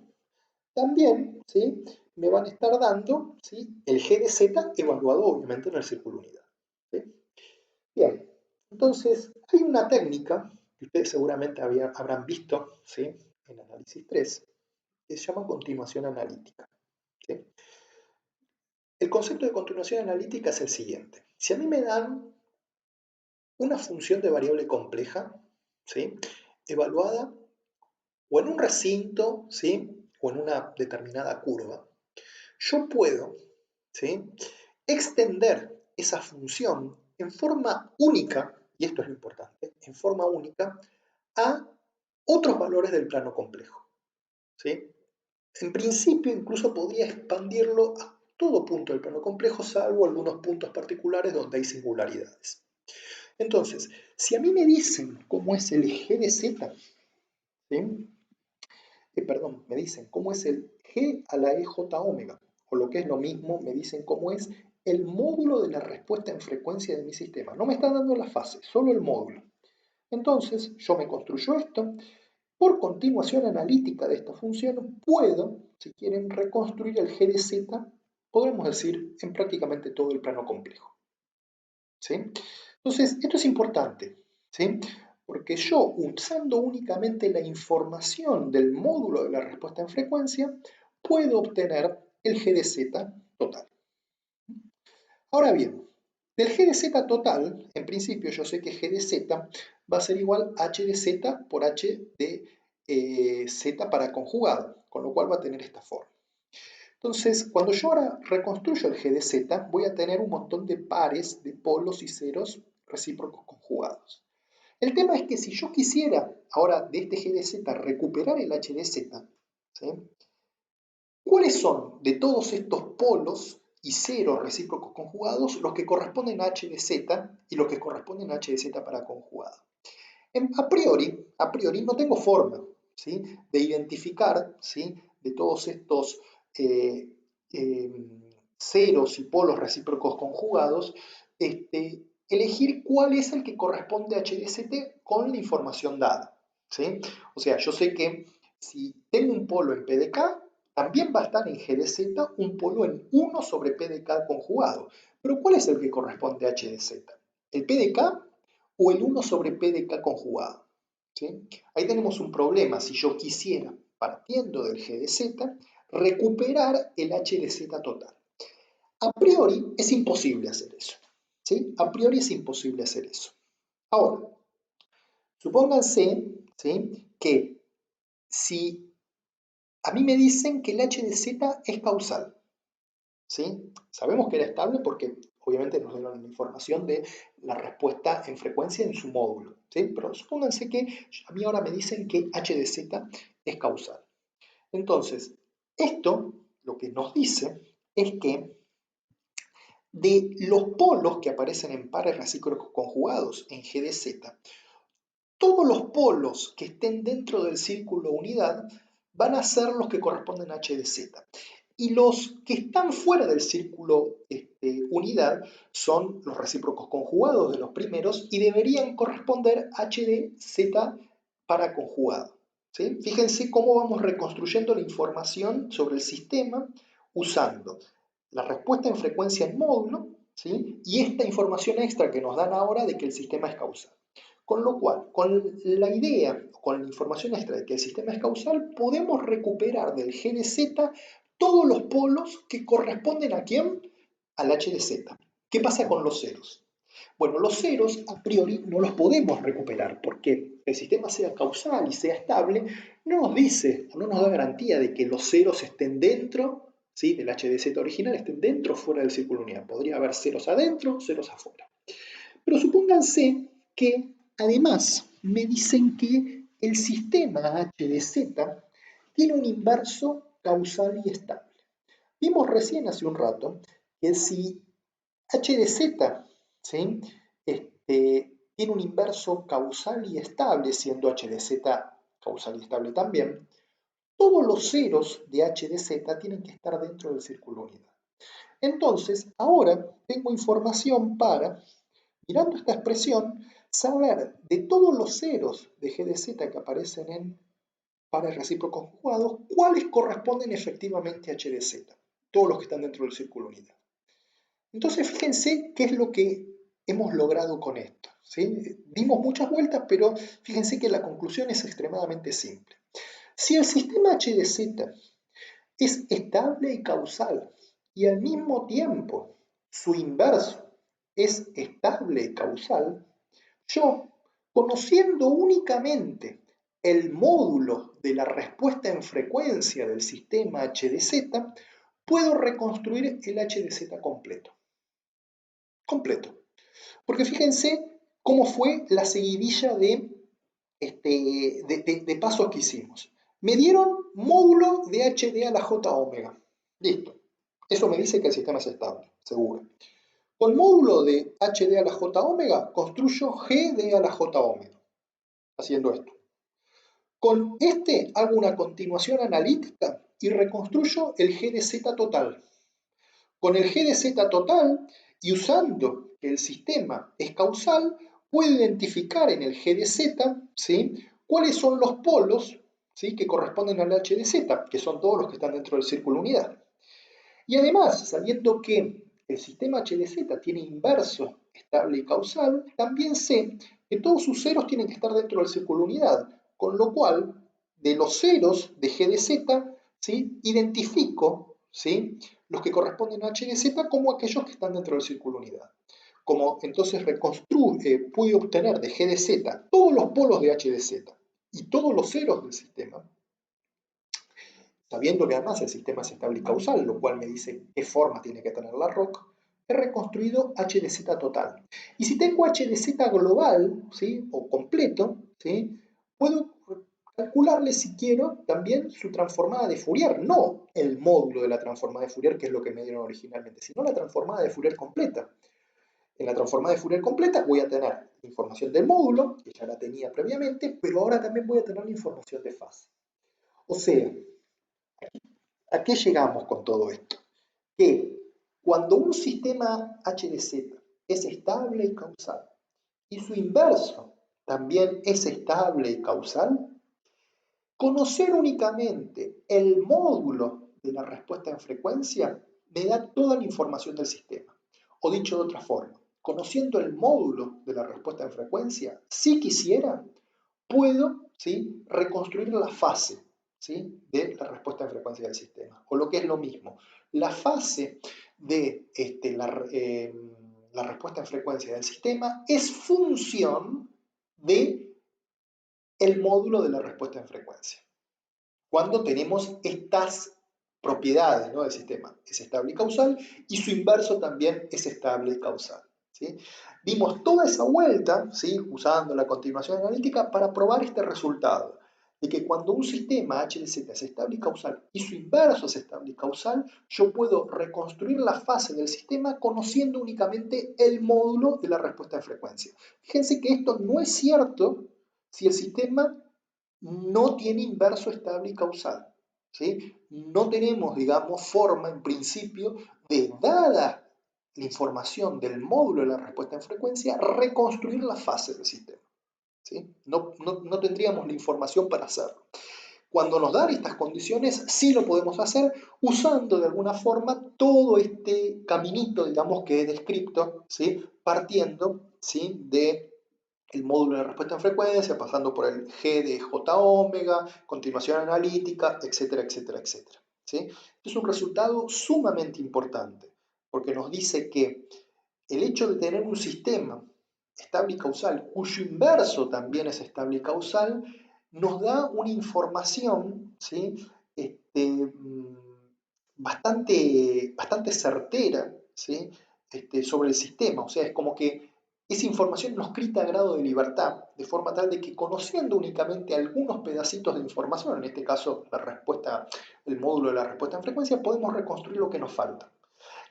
también, ¿sí? Me van a estar dando, ¿sí? El G de Z evaluado obviamente en el círculo unidad. ¿Sí? Bien, entonces hay una técnica que ustedes seguramente habrán visto, ¿sí? En análisis 3, que se llama continuación analítica, ¿sí? El concepto de continuación analítica es el siguiente. Si a mí me dan una función de variable compleja, ¿sí? Evaluada o en un recinto, ¿sí? O en una determinada curva, yo puedo, ¿sí? Extender esa función en forma única, y esto es lo importante, en forma única, a otros valores del plano complejo, ¿sí? En principio incluso podría expandirlo a todo punto del plano complejo, salvo algunos puntos particulares donde hay singularidades. Entonces, si a mí me dicen cómo es el G de Z, ¿sí? Perdón, me dicen cómo es el G a la EJ omega, o lo que es lo mismo, me dicen cómo es el módulo de la respuesta en frecuencia de mi sistema. No me están dando la fase, solo el módulo. Entonces, yo me construyo esto. Por continuación analítica de esta función, puedo, si quieren, reconstruir el G de Z, podemos decir, en prácticamente todo el plano complejo, ¿sí? Entonces, esto es importante, ¿sí? Porque yo, usando únicamente la información del módulo de la respuesta en frecuencia, puedo obtener el G de Z total. Ahora bien, del G de Z total, en principio yo sé que G de Z va a ser igual a H de Z por H de Z para conjugado, con lo cual va a tener esta forma. Entonces, cuando yo ahora reconstruyo el G de Z, voy a tener un montón de pares de polos y ceros recíprocos conjugados. El tema es que si yo quisiera ahora de este G de Z recuperar el H de Z, ¿sí? ¿Cuáles son de todos estos polos y ceros recíprocos conjugados los que corresponden a H de Z y los que corresponden a H de Z para conjugado? A priori no tengo forma, ¿sí? De identificar, ¿sí? De todos estos eh, ceros y polos recíprocos conjugados, elegir cuál es el que corresponde a H de Z con la información dada, ¿sí? O sea, yo sé que si tengo un polo en P de K, también va a estar en G de Z un polo en 1 sobre P de K conjugado. Pero ¿cuál es el que corresponde a H de Z? ¿El P de K o el 1 sobre P de K conjugado? ¿Sí? Ahí tenemos un problema. Si yo quisiera, partiendo del G de Z, recuperar el H de Z total. A priori es imposible hacer eso. ¿Sí? A priori es imposible hacer eso. Ahora, supónganse, ¿sí? Que si a mí me dicen que el H de Z es causal, ¿sí? Sabemos que era estable porque obviamente nos dieron la información de la respuesta en frecuencia en su módulo, ¿sí? Pero supónganse que a mí ahora me dicen que H de Z es causal. Entonces, esto lo que nos dice es que de los polos que aparecen en pares recíprocos conjugados en G de Z, todos los polos que estén dentro del círculo unidad van a ser los que corresponden a H de Z. Y los que están fuera del círculo unidad son los recíprocos conjugados de los primeros y deberían corresponder H de Z para conjugado. ¿Sí? Fíjense cómo vamos reconstruyendo la información sobre el sistema usando la respuesta en frecuencia en módulo, ¿sí? Y esta información extra que nos dan ahora de que el sistema es causal. Con lo cual, con la idea, con la información extra de que el sistema es causal, podemos recuperar del G de Z todos los polos que corresponden ¿a quién? Al H de Z. ¿Qué pasa con los ceros? Bueno, los ceros a priori no los podemos recuperar porque el sistema sea causal y sea estable, no nos dice, no nos da garantía de que los ceros estén dentro, ¿sí? Del H de Z original, estén dentro o fuera del círculo unidad. Podría haber ceros adentro, ceros afuera. Pero supónganse que además me dicen que el sistema H de Z tiene un inverso causal y estable. Vimos recién hace un rato que si H de Z, ¿sí? Tiene un inverso causal y estable, siendo H de Z causal y estable también, todos los ceros de H de Z tienen que estar dentro del círculo unidad. Entonces, ahora tengo información para, mirando esta expresión, saber de todos los ceros de G de Z que aparecen en pares recíprocos conjugados, cuáles corresponden efectivamente a H de Z, todos los que están dentro del círculo unidad. Entonces, fíjense qué es lo que hemos logrado con esto, ¿sí? Dimos muchas vueltas, pero fíjense que la conclusión es extremadamente simple. Si el sistema H de Z es estable y causal, y al mismo tiempo su inverso es estable y causal, yo, conociendo únicamente el módulo de la respuesta en frecuencia del sistema H de Z, puedo reconstruir el H de Z completo. Porque fíjense cómo fue la seguidilla de pasos que hicimos. Me dieron módulo de HD a la J omega. Listo. Eso me dice que el sistema es estable, seguro. Con módulo de HD a la J omega, construyo GD a la J omega. Haciendo esto. Con este hago una continuación analítica y reconstruyo el G de Z total. Con el G de Z total y usando que el sistema es causal, puedo identificar en el G de Z, ¿sí? Cuáles son los polos, ¿sí? Que corresponden al H de Z, que son todos los que están dentro del círculo unidad. Y además, sabiendo que el sistema H de Z tiene inverso estable y causal, también sé que todos sus ceros tienen que estar dentro del círculo unidad, con lo cual, de los ceros de G de Z, ¿sí? Identifico, ¿sí? Los que corresponden a H de Z como aquellos que están dentro del círculo unidad. Como entonces pude obtener de G de Z todos los polos de H de Z y todos los ceros del sistema, sabiendo que además el sistema es estable y causal, lo cual me dice qué forma tiene que tener la ROC, he reconstruido H de Z total. Y si tengo H de Z global, ¿sí? O completo, ¿sí? Puedo calcularle, si quiero, también su transformada de Fourier, no el módulo de la transformada de Fourier, que es lo que me dieron originalmente, sino la transformada de Fourier completa. En la transformada de Fourier completa voy a tener información del módulo, que ya la tenía previamente, pero ahora también voy a tener la información de fase. O sea, ¿a qué llegamos con todo esto? Que cuando un sistema H de Z es estable y causal, y su inverso también es estable y causal, conocer únicamente el módulo de la respuesta en frecuencia me da toda la información del sistema. O dicho de otra forma, conociendo el módulo de la respuesta en frecuencia, si quisiera, puedo, ¿sí? Reconstruir la fase, ¿sí? De la respuesta en frecuencia del sistema. O lo que es lo mismo, la fase de la respuesta en frecuencia del sistema es función de el módulo de la respuesta en frecuencia. Cuando tenemos estas propiedades, ¿no? Del sistema, es estable y causal, y su inverso también es estable y causal, ¿sí? Dimos toda esa vuelta, ¿sí? Usando la continuación analítica para probar este resultado, de que cuando un sistema H de Z es estable y causal y su inverso es estable y causal, yo puedo reconstruir la fase del sistema conociendo únicamente el módulo de la respuesta de frecuencia. Fíjense que esto no es cierto si el sistema no tiene inverso estable y causal. ¿Sí? No tenemos, digamos, forma en principio de, dada la información del módulo de la respuesta en frecuencia, reconstruir la fase del sistema. ¿Sí? No tendríamos la información para hacerlo. Cuando nos dan estas condiciones, sí lo podemos hacer usando de alguna forma todo este caminito, digamos, que he descrito, ¿sí? Partiendo, ¿sí? De el módulo de respuesta en frecuencia, pasando por el G de J omega, continuación analítica, etcétera, etcétera, etcétera. ¿Sí? Esto es un resultado sumamente importante, porque nos dice que el hecho de tener un sistema estable y causal, cuyo inverso también es estable y causal, nos da una información, ¿sí? Bastante certera, ¿sí? Sobre el sistema. O sea, es como que esa información nos grita a grado de libertad, de forma tal de que conociendo únicamente algunos pedacitos de información, en este caso la respuesta, el módulo de la respuesta en frecuencia, podemos reconstruir lo que nos falta.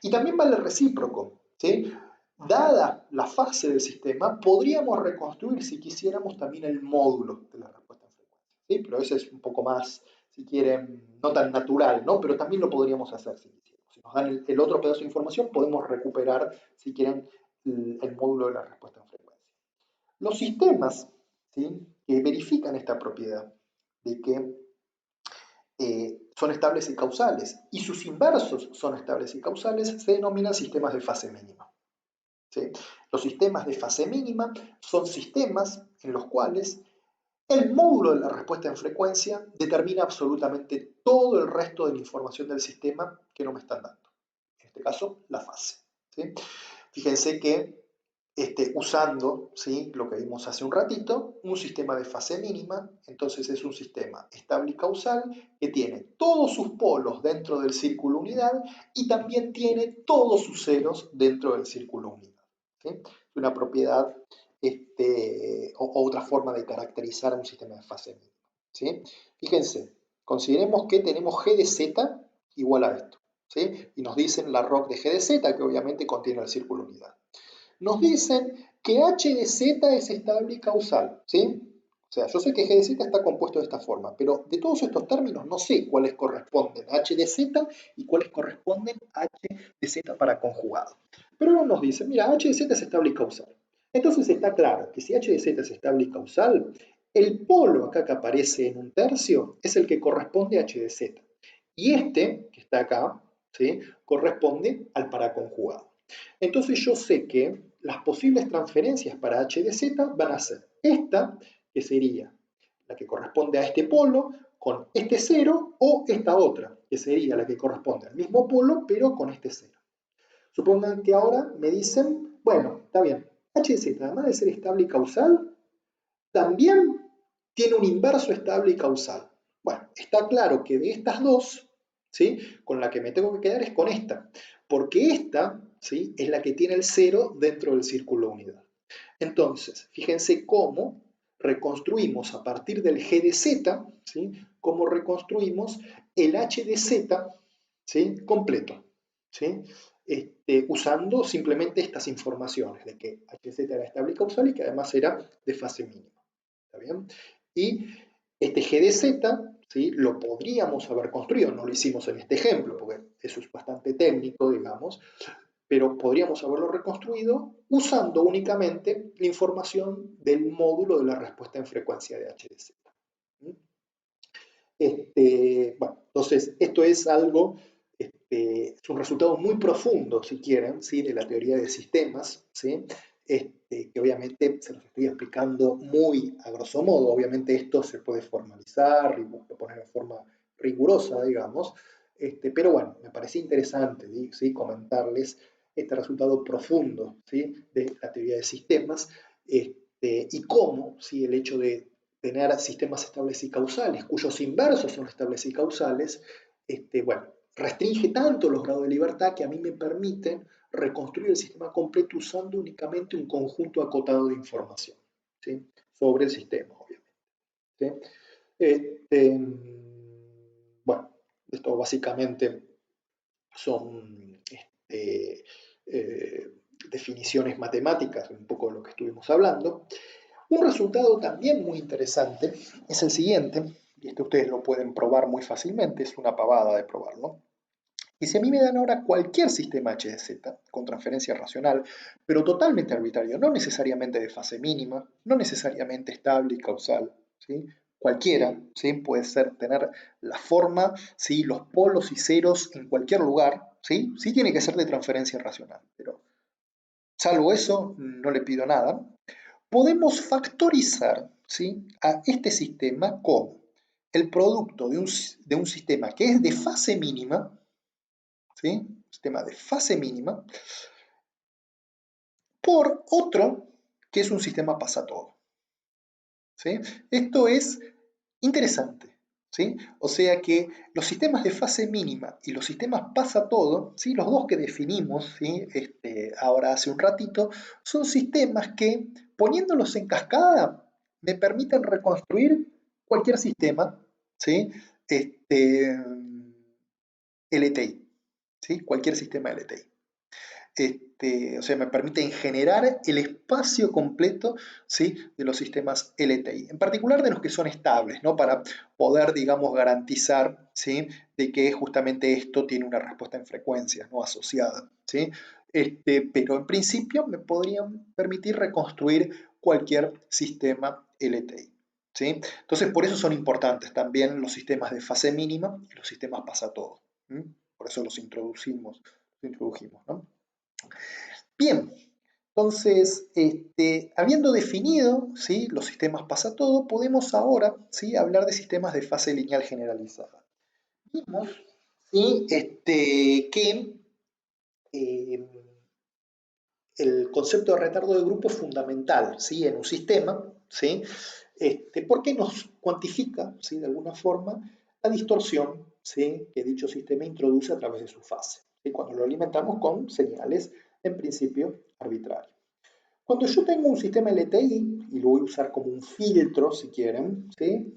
Y también vale recíproco, ¿sí? Dada la fase del sistema, podríamos reconstruir, si quisiéramos, también el módulo de la respuesta en frecuencia, ¿sí? Pero eso es un poco más, si quieren, no tan natural, ¿no? Pero también lo podríamos hacer si quisiéramos. Si nos dan el otro pedazo de información, podemos recuperar, si quieren, el módulo de la respuesta en frecuencia. Los sistemas, ¿sí? Que verifican esta propiedad de que son estables y causales, y sus inversos son estables y causales, se denominan sistemas de fase mínima. ¿Sí? Los sistemas de fase mínima son sistemas en los cuales el módulo de la respuesta en frecuencia determina absolutamente todo el resto de la información del sistema que no me están dando. En este caso, la fase. ¿Sí? Fíjense que usando, ¿sí?, lo que vimos hace un ratito, un sistema de fase mínima, entonces es un sistema estable y causal que tiene todos sus polos dentro del círculo unidad y también tiene todos sus ceros dentro del círculo unidad. ¿Sí? Es una propiedad o otra forma de caracterizar un sistema de fase mínima. ¿Sí? Fíjense, consideremos que tenemos G de Z igual a esto. ¿Sí? Y nos dicen la ROC de G de Z, que obviamente contiene el círculo unidad. Nos dicen que H de Z es estable y causal, ¿sí? O sea, yo sé que G de Z está compuesto de esta forma, pero de todos estos términos no sé cuáles corresponden a H de Z y cuáles corresponden a H de Z para conjugado. Pero ahora nos dicen, mira, H de Z es estable y causal. Entonces está claro que si H de Z es estable y causal, el polo acá que aparece en un tercio es el que corresponde a H de Z. Y este, que está acá, ¿sí?, corresponde al paraconjugado. Entonces yo sé que las posibles transferencias para H de Z van a ser esta, que sería la que corresponde a este polo, con este cero, o esta otra, que sería la que corresponde al mismo polo, pero con este cero. Supongan que ahora me dicen, bueno, está bien, H de Z, además de ser estable y causal, también tiene un inverso estable y causal. Bueno, está claro que de estas dos, ¿sí?, con la que me tengo que quedar es con esta, porque esta, ¿sí?, es la que tiene el cero dentro del círculo unidad. Entonces, fíjense cómo reconstruimos a partir del G de Z, ¿sí?, cómo reconstruimos el H de Z, ¿sí?, completo, ¿sí?, usando simplemente estas informaciones de que H de Z era estable y causal y que además era de fase mínima. ¿Está bien? Y este G de Z, ¿sí?, lo podríamos haber construido, no lo hicimos en este ejemplo, porque eso es bastante técnico, digamos, pero podríamos haberlo reconstruido usando únicamente la información del módulo de la respuesta en frecuencia de H de Z. Bueno, entonces, esto es algo, es un resultado muy profundo, si quieren, ¿sí?, de la teoría de sistemas, ¿sí?, que obviamente se los estoy explicando muy a grosso modo. Obviamente esto se puede formalizar, poner en forma rigurosa, digamos, pero bueno, me parecía interesante, ¿sí?, comentarles este resultado profundo, ¿sí?, de la teoría de sistemas, y cómo, ¿sí?, el hecho de tener sistemas estables y causales, cuyos inversos son estables y causales, bueno, restringe tanto los grados de libertad que a mí me permiten reconstruir el sistema completo usando únicamente un conjunto acotado de información, ¿sí?, sobre el sistema, obviamente. ¿Sí? Este, bueno, esto básicamente son definiciones matemáticas, un poco de lo que estuvimos hablando. Un resultado también muy interesante es el siguiente, y esto ustedes lo pueden probar muy fácilmente, es una pavada de probarlo. Y si a mí me dan ahora cualquier sistema HDZ con transferencia racional, pero totalmente arbitrario, no necesariamente de fase mínima, no necesariamente estable y causal, ¿sí? Cualquiera, ¿sí? Puede ser tener la forma, ¿sí? Los polos y ceros en cualquier lugar, ¿sí? Sí tiene que ser de transferencia racional, pero salvo eso, no le pido nada. Podemos factorizar, ¿sí? A este sistema como el producto de un sistema que es de fase mínima, ¿sí? Sistema de fase mínima, por otro que es un sistema pasatodo, ¿sí? Esto es interesante, ¿sí? O sea que los sistemas de fase mínima y los sistemas pasatodo, ¿sí? Los dos que definimos, ¿sí? Ahora hace un ratito, son sistemas que poniéndolos en cascada me permiten reconstruir cualquier sistema, ¿sí? LTI, ¿sí? Cualquier sistema LTI. O sea, me permiten generar el espacio completo, ¿sí? De los sistemas LTI, en particular de los que son estables, ¿no? Para poder, digamos, garantizar, ¿sí? De que justamente esto tiene una respuesta en frecuencia, ¿no? Asociada, ¿sí? Pero en principio me podrían permitir reconstruir cualquier sistema LTI, ¿sí? Entonces, por eso son importantes también los sistemas de fase mínima y los sistemas pasatodo. Por eso los introdujimos, ¿no? Bien, entonces, habiendo definido, ¿sí? Los sistemas pasatodo, podemos ahora, ¿sí? Hablar de sistemas de fase lineal generalizada. Vimos, ¿sí? Que eh, el concepto de retardo de grupo es fundamental, ¿sí? En un sistema, ¿sí? Porque nos cuantifica, ¿sí? De alguna forma, la distorsión, ¿sí? Que dicho sistema introduce a través de su fase, ¿sí? Cuando lo alimentamos con señales, en principio, arbitrarias. Cuando yo tengo un sistema LTI, y lo voy a usar como un filtro si quieren, ¿sí?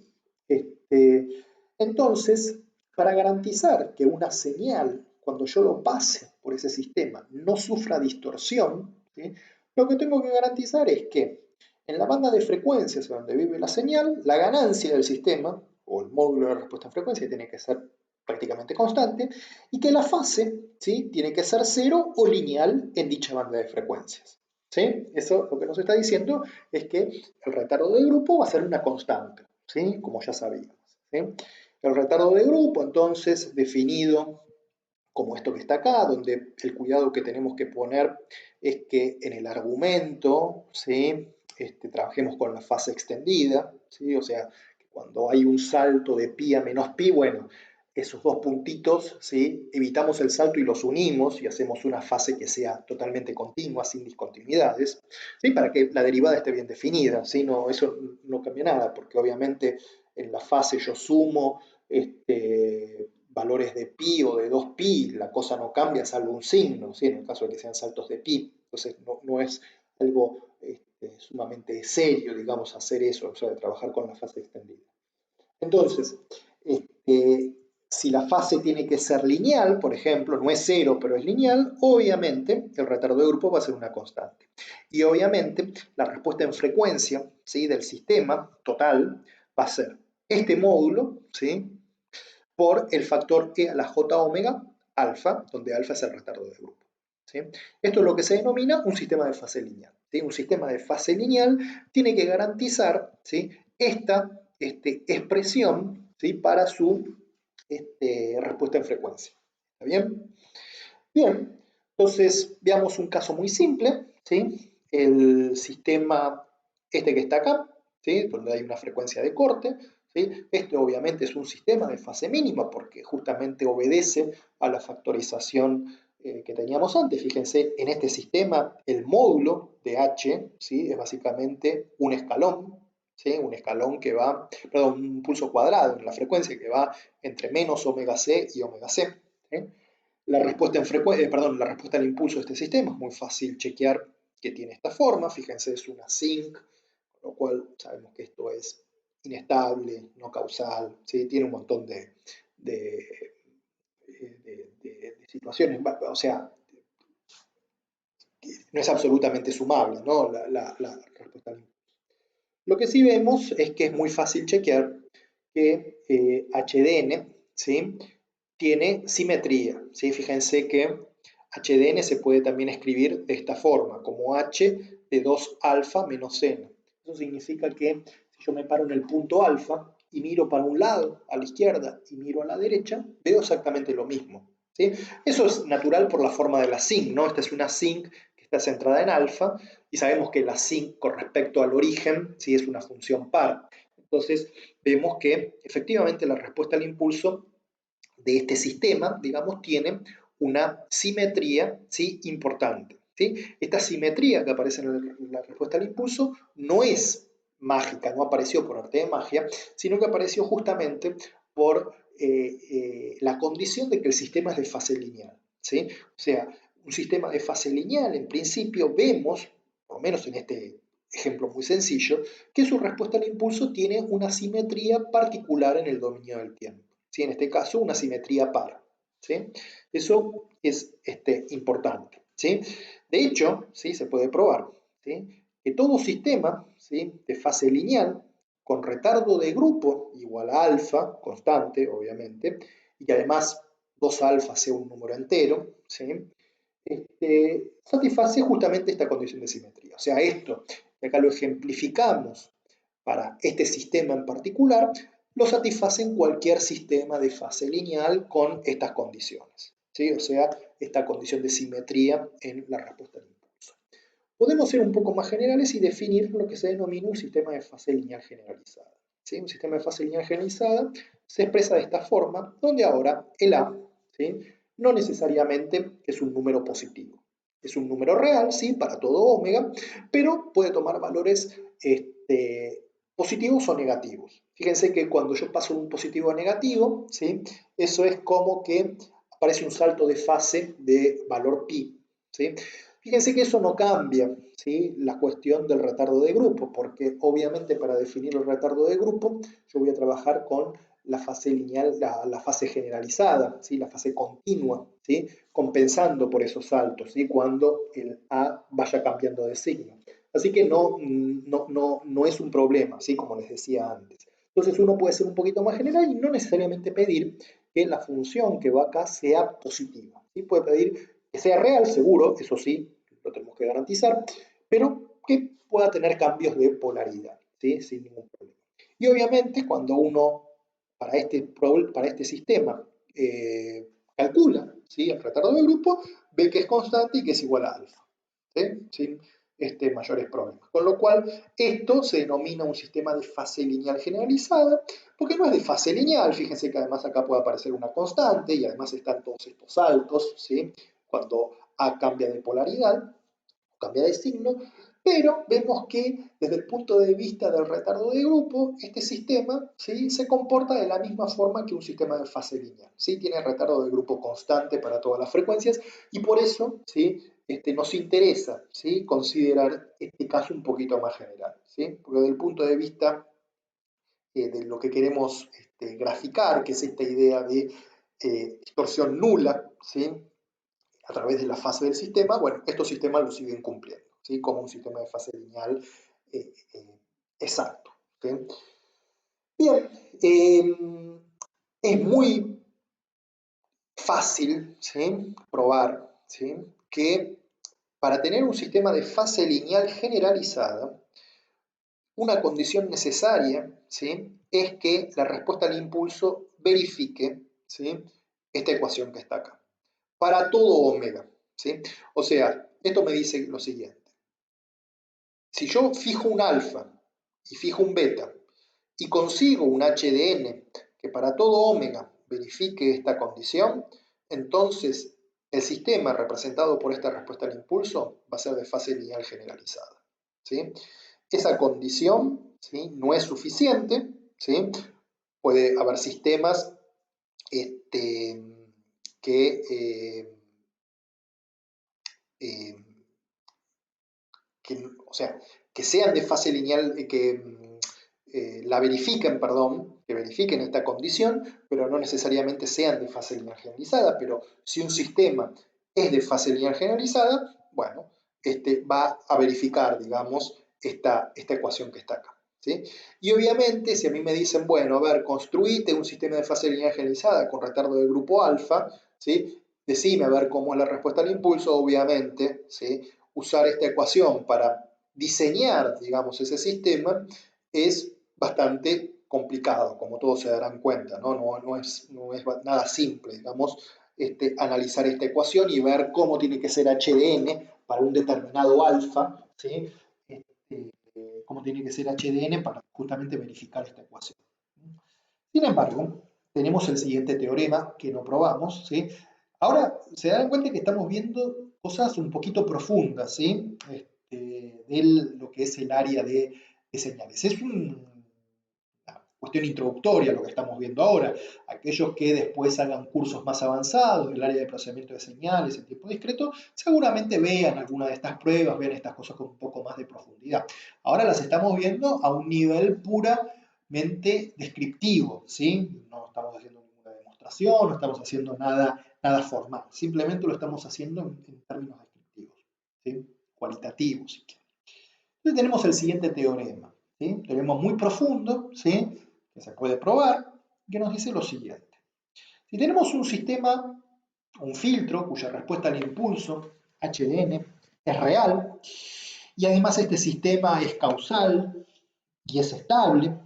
Entonces, para garantizar que una señal, cuando yo lo pase por ese sistema, no sufra distorsión, ¿sí? Lo que tengo que garantizar es que en la banda de frecuencias donde vive la señal, la ganancia del sistema, o el módulo de respuesta en frecuencia, tiene que ser prácticamente constante, y que la fase, ¿sí? Tiene que ser cero o lineal en dicha banda de frecuencias. ¿Sí? Eso lo que nos está diciendo es que el retardo de grupo va a ser una constante, ¿sí? Como ya sabíamos, ¿sí? El retardo de grupo, entonces, definido como esto que está acá, donde el cuidado que tenemos que poner es que en el argumento, ¿sí? Trabajemos con la fase extendida, ¿sí? O sea, que cuando hay un salto de pi a menos pi, bueno, esos dos puntitos, ¿sí? Evitamos el salto y los unimos y hacemos una fase que sea totalmente continua, sin discontinuidades, ¿sí? Para que la derivada esté bien definida, ¿sí? No, eso no cambia nada, porque obviamente en la fase yo sumo valores de pi o de 2pi, la cosa no cambia salvo un signo, ¿sí? En el caso de que sean saltos de pi. Entonces no es algo sumamente serio, digamos, hacer eso, o sea, de trabajar con la fase extendida. Entonces, si la fase tiene que ser lineal, por ejemplo, no es cero, pero es lineal, obviamente el retardo de grupo va a ser una constante. Y obviamente la respuesta en frecuencia, ¿sí? Del sistema total va a ser este módulo, ¿sí? Por el factor e a la j omega alfa, donde alfa es el retardo de grupo, ¿sí? Esto es lo que se denomina un sistema de fase lineal, ¿sí? Un sistema de fase lineal tiene que garantizar, ¿sí? Esta expresión, ¿sí? Para su respuesta en frecuencia. ¿Está bien? Bien, entonces veamos un caso muy simple, ¿sí? El sistema que está acá, ¿sí? Donde hay una frecuencia de corte, ¿sí? Este obviamente es un sistema de fase mínima porque justamente obedece a la factorización que teníamos antes. Fíjense, en este sistema el módulo de H, ¿sí? Es básicamente un escalón, ¿sí? Un escalón que va, perdón, un pulso cuadrado en la frecuencia que va entre menos omega c y omega c, ¿sí? La respuesta, la respuesta al impulso de este sistema es muy fácil chequear que tiene esta forma. Fíjense, es una zinc, con lo cual sabemos que esto es inestable, no causal, ¿sí? Tiene un montón de, de situaciones, o sea, no es absolutamente sumable, ¿no? La respuesta al impulso. Lo que sí vemos es que es muy fácil chequear que HDN, ¿sí? Tiene simetría, ¿sí? Fíjense que HDN se puede también escribir de esta forma, como H de 2 alfa menos N. Eso significa que si yo me paro en el punto alfa y miro para un lado, a la izquierda, y miro a la derecha, veo exactamente lo mismo, ¿sí? Eso es natural por la forma de la zinc, ¿no? Esta es una zinc que está centrada en alfa, y sabemos que la zinc con respecto al origen, ¿sí? Es una función par. Entonces, vemos que efectivamente la respuesta al impulso de este sistema, digamos, tiene una simetría, ¿sí? Importante, ¿sí? Esta simetría que aparece en la respuesta al impulso no es mágica, no apareció por arte de magia, sino que apareció justamente por la condición de que el sistema es de fase lineal, ¿sí? O sea, un sistema de fase lineal, en principio, vemos, por lo menos en este ejemplo muy sencillo, que su respuesta al impulso tiene una simetría particular en el dominio del tiempo. ¿Sí? En este caso, una simetría par. ¿Sí? Eso es importante. ¿Sí? De hecho, ¿sí? Se puede probar, ¿sí? Que todo sistema, ¿sí? De fase lineal con retardo de grupo igual a alfa, constante, obviamente, y que además 2 alfa sea un número entero, ¿sí? Satisface justamente esta condición de simetría. O sea, esto, que acá lo ejemplificamos para este sistema en particular, lo satisface en cualquier sistema de fase lineal con estas condiciones, ¿sí? O sea, esta condición de simetría en la respuesta al impulso. Podemos ser un poco más generales y definir lo que se denomina un sistema de fase lineal generalizada, ¿sí? Un sistema de fase lineal generalizada se expresa de esta forma, donde ahora el A, ¿sí? No necesariamente es un número positivo. Es un número real, sí, para todo omega, pero puede tomar valores positivos o negativos. Fíjense que cuando yo paso de un positivo a negativo, ¿sí? Eso es como que aparece un salto de fase de valor pi, ¿sí? Fíjense que eso no cambia, ¿sí? La cuestión del retardo de grupo, porque obviamente para definir el retardo de grupo yo voy a trabajar con la fase lineal, la fase generalizada, ¿sí? La fase continua, ¿sí? Compensando por esos saltos, ¿sí? Cuando el A vaya cambiando de signo. Así que no es un problema, ¿sí? Como les decía antes. Entonces uno puede ser un poquito más general y no necesariamente pedir que la función que va acá sea positiva, ¿sí? Puede pedir que sea real, seguro, eso sí, lo tenemos que garantizar, pero que pueda tener cambios de polaridad, ¿sí? Sin ningún problema. Y obviamente cuando uno para este sistema calcula, ¿sí? El retardo de grupo, ve que es constante y que es igual a alfa, ¿sí? Sin mayores problemas. Con lo cual, esto se denomina un sistema de fase lineal generalizada, porque no es de fase lineal, fíjense que además acá puede aparecer una constante y además están todos estos saltos, ¿sí? Cuando A cambia de polaridad, cambia de signo, pero vemos que desde el punto de vista del retardo de grupo, este sistema, ¿sí? Se comporta de la misma forma que un sistema de fase lineal, ¿sí? Tiene retardo de grupo constante para todas las frecuencias y por eso, ¿sí? Nos interesa, ¿sí? Considerar este caso un poquito más general, ¿sí? Porque desde el punto de vista de lo que queremos graficar, que es esta idea de distorsión nula, ¿sí? A través de la fase del sistema, bueno, estos sistemas lo siguen cumpliendo, ¿sí? Como un sistema de fase lineal exacto, ¿sí? Bien, es muy fácil, ¿sí? Probar, ¿sí? Que para tener un sistema de fase lineal generalizada, una condición necesaria, ¿sí? Es que la respuesta al impulso verifique, ¿sí? Esta ecuación que está acá, para todo omega, ¿sí? O sea, esto me dice lo siguiente. Si yo fijo un alfa y fijo un beta y consigo un HDN que para todo omega verifique esta condición, entonces el sistema representado por esta respuesta al impulso va a ser de fase lineal generalizada, ¿sí? Esa condición, ¿sí? No es suficiente, ¿sí? Puede haber sistemas que, eh, que, o sea, que sean de fase lineal, la verifiquen, perdón, que verifiquen esta condición, pero no necesariamente sean de fase lineal generalizada. Pero si un sistema es de fase lineal generalizada, bueno, va a verificar, digamos, esta ecuación que está acá. ¿Sí? Y obviamente, si a mí me dicen, bueno, a ver, construite un sistema de fase lineal generalizada con retardo de grupo alfa, ¿sí? Decime a ver cómo es la respuesta al impulso, obviamente, ¿sí? Usar esta ecuación para diseñar, digamos, ese sistema es bastante complicado, como todos se darán cuenta, ¿no? No es nada simple, digamos, analizar esta ecuación y ver cómo tiene que ser HDN para un determinado alfa, ¿sí? Cómo tiene que ser HDN para justamente verificar esta ecuación. Sin embargo, tenemos el siguiente teorema que no probamos, ¿sí? Ahora se dan cuenta que estamos viendo cosas un poquito profundas, ¿sí? De lo que es el área de señales. Es una cuestión introductoria lo que estamos viendo ahora. Aquellos que después hagan cursos más avanzados en el área de procesamiento de señales en tiempo discreto, seguramente vean alguna de estas pruebas, vean estas cosas con un poco más de profundidad. Ahora las estamos viendo a un nivel puramente descriptivo, ¿sí? No estamos haciendo ninguna demostración, no estamos haciendo nada formal, simplemente lo estamos haciendo en términos descriptivos, ¿sí? Cualitativos, si quieren. Entonces tenemos el siguiente teorema, ¿sí? Teorema muy profundo, ¿sí? Que se puede probar, que nos dice lo siguiente. Si tenemos un sistema, un filtro, cuya respuesta al impulso, HDN, es real, y además este sistema es causal y es estable,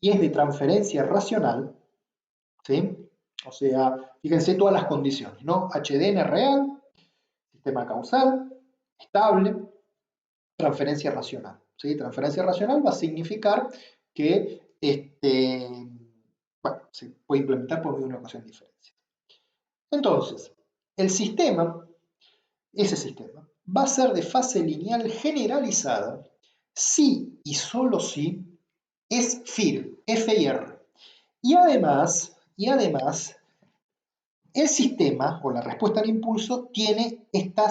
y es de transferencia racional, ¿sí? O sea, fíjense todas las condiciones, ¿no? HDN real, sistema causal, estable, transferencia racional, ¿sí? Transferencia racional va a significar que bueno, se puede implementar por medio de una ecuación de diferencia. Entonces, el sistema, ese sistema, va a ser de fase lineal generalizada si y solo si es FIR, F y R. Y además, el sistema o la respuesta al impulso tiene esta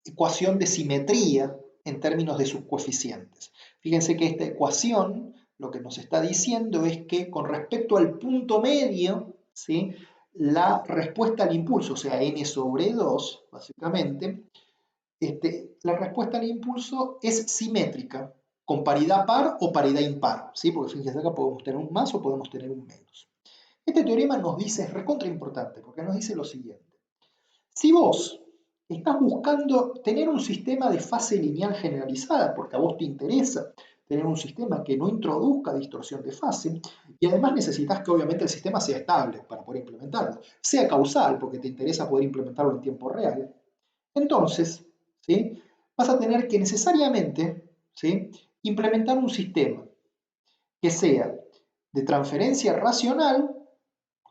ecuación de simetría en términos de sus coeficientes. Fíjense que esta ecuación lo que nos está diciendo es que con respecto al punto medio, ¿sí? La respuesta al impulso, o sea, n sobre 2, básicamente, la respuesta al impulso es simétrica, con paridad par o paridad impar, ¿sí? Porque fíjense acá podemos tener un más o podemos tener un menos. Este teorema nos dice, es recontra importante, porque nos dice lo siguiente. Si vos estás buscando tener un sistema de fase lineal generalizada, porque a vos te interesa tener un sistema que no introduzca distorsión de fase, y además necesitas que obviamente el sistema sea estable para poder implementarlo, sea causal, porque te interesa poder implementarlo en tiempo real, entonces, ¿sí? Vas a tener que necesariamente, ¿sí? Implementar un sistema que sea de transferencia racional,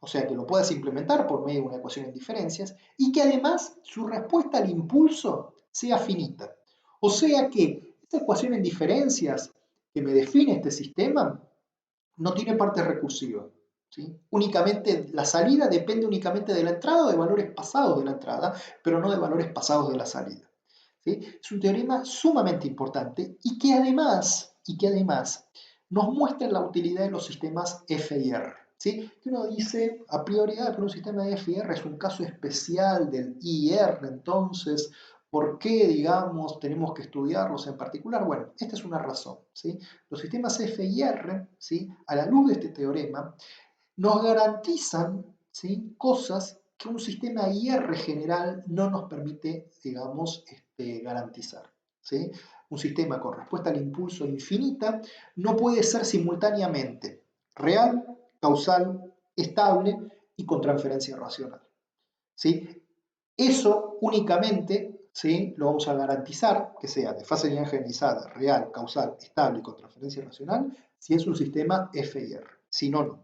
o sea, que lo puedas implementar por medio de una ecuación en diferencias, y que además su respuesta al impulso sea finita. O sea que esta ecuación en diferencias que me define este sistema no tiene parte recursiva. ¿Sí? Únicamente, la salida depende únicamente de la entrada o de valores pasados de la entrada, pero no de valores pasados de la salida. ¿Sí? Es un teorema sumamente importante y que además nos muestra la utilidad de los sistemas F y R. ¿Sí? Que uno dice a priori, pero un sistema de F y R es un caso especial del IR, entonces, ¿por qué, digamos, tenemos que estudiarlos en particular? Bueno, esta es una razón. ¿Sí? Los sistemas F y R, ¿sí? A la luz de este teorema, nos garantizan, ¿sí? Cosas que un sistema IR general no nos permite, digamos, garantizar. ¿Sí? Un sistema con respuesta al impulso infinita no puede ser simultáneamente real, causal, estable y con transferencia racional. ¿Sí? Eso únicamente, ¿sí? Lo vamos a garantizar que sea de fase lineal generalizada, real, causal, estable y con transferencia racional si es un sistema FIR. Si no, no.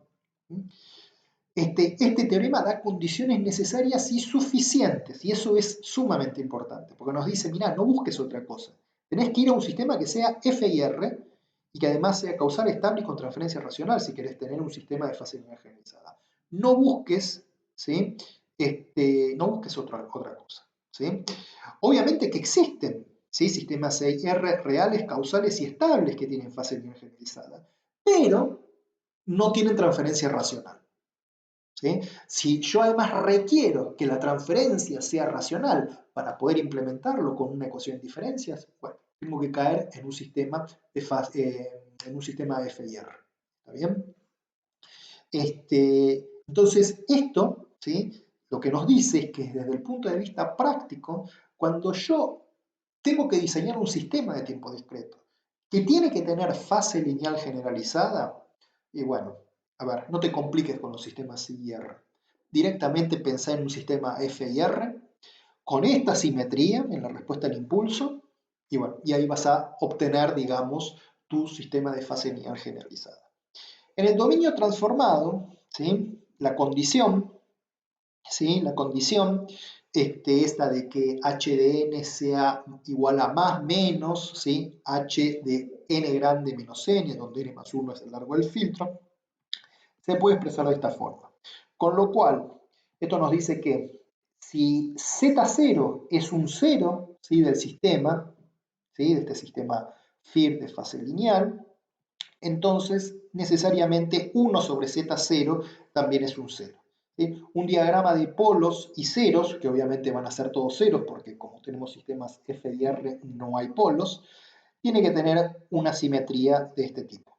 Este teorema da condiciones necesarias y suficientes, y eso es sumamente importante, porque nos dice, mirá, no busques otra cosa. Tenés que ir a un sistema que sea FIR y que además sea causal, estable y con transferencia racional si querés tener un sistema de fase lineal generalizada. No busques, ¿sí? No busques otra cosa. ¿Sí? Obviamente que existen ¿sí? Sistemas EIR reales, causales y estables que tienen fase lineal generalizada, pero no tienen transferencia racional. ¿Sí? Si yo además requiero que la transferencia sea racional para poder implementarlo con una ecuación de diferencias, bueno, tengo que caer en un sistema en un sistema de FIR. ¿Está bien? Entonces, esto, ¿sí? Lo que nos dice es que desde el punto de vista práctico, cuando yo tengo que diseñar un sistema de tiempo discreto que tiene que tener fase lineal generalizada, y bueno, a ver, no te compliques con los sistemas IR. Directamente pensá en un sistema FIR con esta simetría en la respuesta al impulso, y bueno, y ahí vas a obtener, digamos, tu sistema de fase lineal generalizada. En el dominio transformado, ¿sí? La condición, ¿sí? La condición esta de que h de n sea igual a más menos, ¿sí? H de n grande menos n, donde n más 1 es el largo del filtro, se puede expresar de esta forma. Con lo cual, esto nos dice que si Z0 es un 0, ¿sí? Del sistema, ¿sí? De este sistema FIR de fase lineal, entonces necesariamente 1 sobre Z0 también es un 0. ¿Sí? Un diagrama de polos y ceros, que obviamente van a ser todos ceros, porque como tenemos sistemas FIR no hay polos, tiene que tener una simetría de este tipo.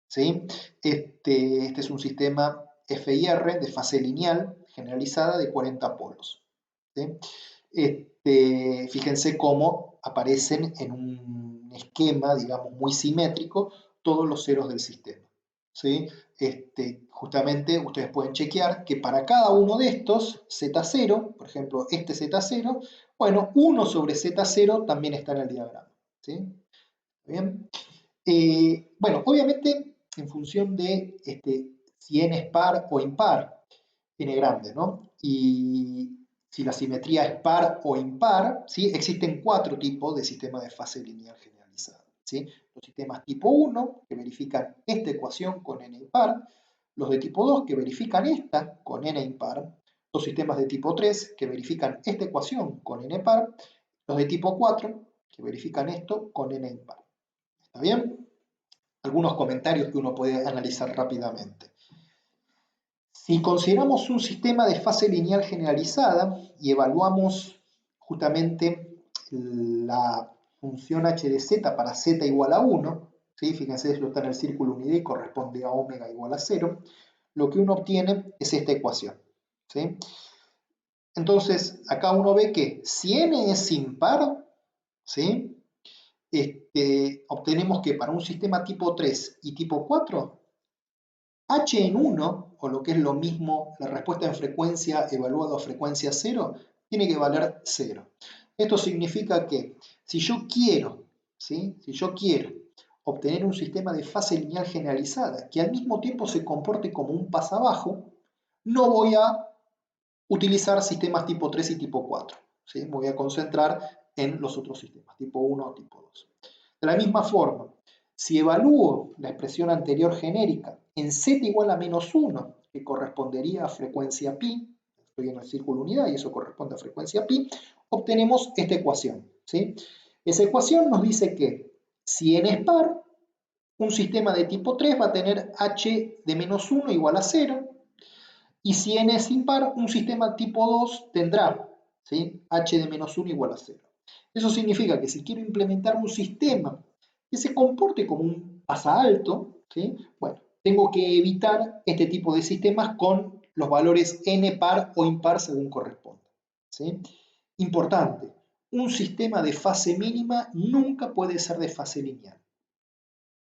¿Sí? Este es un sistema FIR de fase lineal generalizada de 40 polos. ¿Sí? Fíjense cómo aparecen en un esquema, digamos, muy simétrico todos los ceros del sistema. ¿Sí? Justamente ustedes pueden chequear que para cada uno de estos, Z0, por ejemplo, este Z0, bueno, 1 sobre Z0 también está en el diagrama. ¿Sí? ¿Bien? Bueno, obviamente en función de si n es par o impar, n grande, ¿no? Y si la simetría es par o impar, ¿sí? Existen 4 tipos de sistemas de fase lineal generalizada, ¿sí? Los sistemas tipo 1, que verifican esta ecuación con n impar, los de tipo 2, que verifican esta con n impar, los sistemas de tipo 3, que verifican esta ecuación con n par, los de tipo 4, que verifican esto con n impar. ¿Está bien? Algunos comentarios que uno puede analizar rápidamente. Si consideramos un sistema de fase lineal generalizada y evaluamos justamente la función h de z para z igual a 1, ¿sí? Fíjense, esto está en el círculo unidad y corresponde a omega igual a 0, lo que uno obtiene es esta ecuación. ¿Sí? Entonces, acá uno ve que si n es impar, ¿sí? Obtenemos que para un sistema tipo 3 y tipo 4, h en 1, o lo que es lo mismo, la respuesta en frecuencia evaluada a frecuencia 0, tiene que valer 0. Esto significa que si yo quiero, ¿sí? Si yo quiero obtener un sistema de fase lineal generalizada que al mismo tiempo se comporte como un pasabajo, no voy a utilizar sistemas tipo 3 y tipo 4. ¿Sí? Me voy a concentrar en los otros sistemas, tipo 1 o tipo 2. De la misma forma, si evalúo la expresión anterior genérica en z igual a menos 1, que correspondería a frecuencia pi, estoy en el círculo unidad y eso corresponde a frecuencia pi, obtenemos esta ecuación. ¿Sí? Esa ecuación nos dice que si n es par, un sistema de tipo 3 va a tener h de menos 1 igual a 0, y si n es impar, un sistema tipo 2 tendrá, ¿sí? H de menos 1 igual a 0. Eso significa que si quiero implementar un sistema que se comporte como un pasalto, ¿sí? Bueno, tengo que evitar este tipo de sistemas con los valores n par o impar según corresponda. ¿Sí? Importante, un sistema de fase mínima nunca puede ser de fase lineal.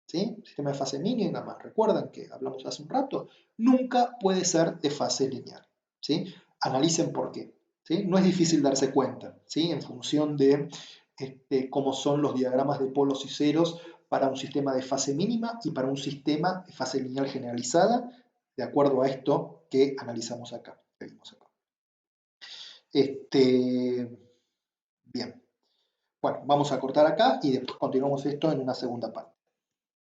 ¿Sí? Sistema de fase mínima, más recuerdan que hablamos hace un rato, nunca puede ser de fase lineal. ¿Sí? Analicen por qué. ¿Sí? No es difícil darse cuenta, ¿sí? En función de cómo son los diagramas de polos y ceros para un sistema de fase mínima y para un sistema de fase lineal generalizada, de acuerdo a esto que analizamos acá. Que vimos acá. Bien. Bueno, vamos a cortar acá y después continuamos esto en una segunda parte.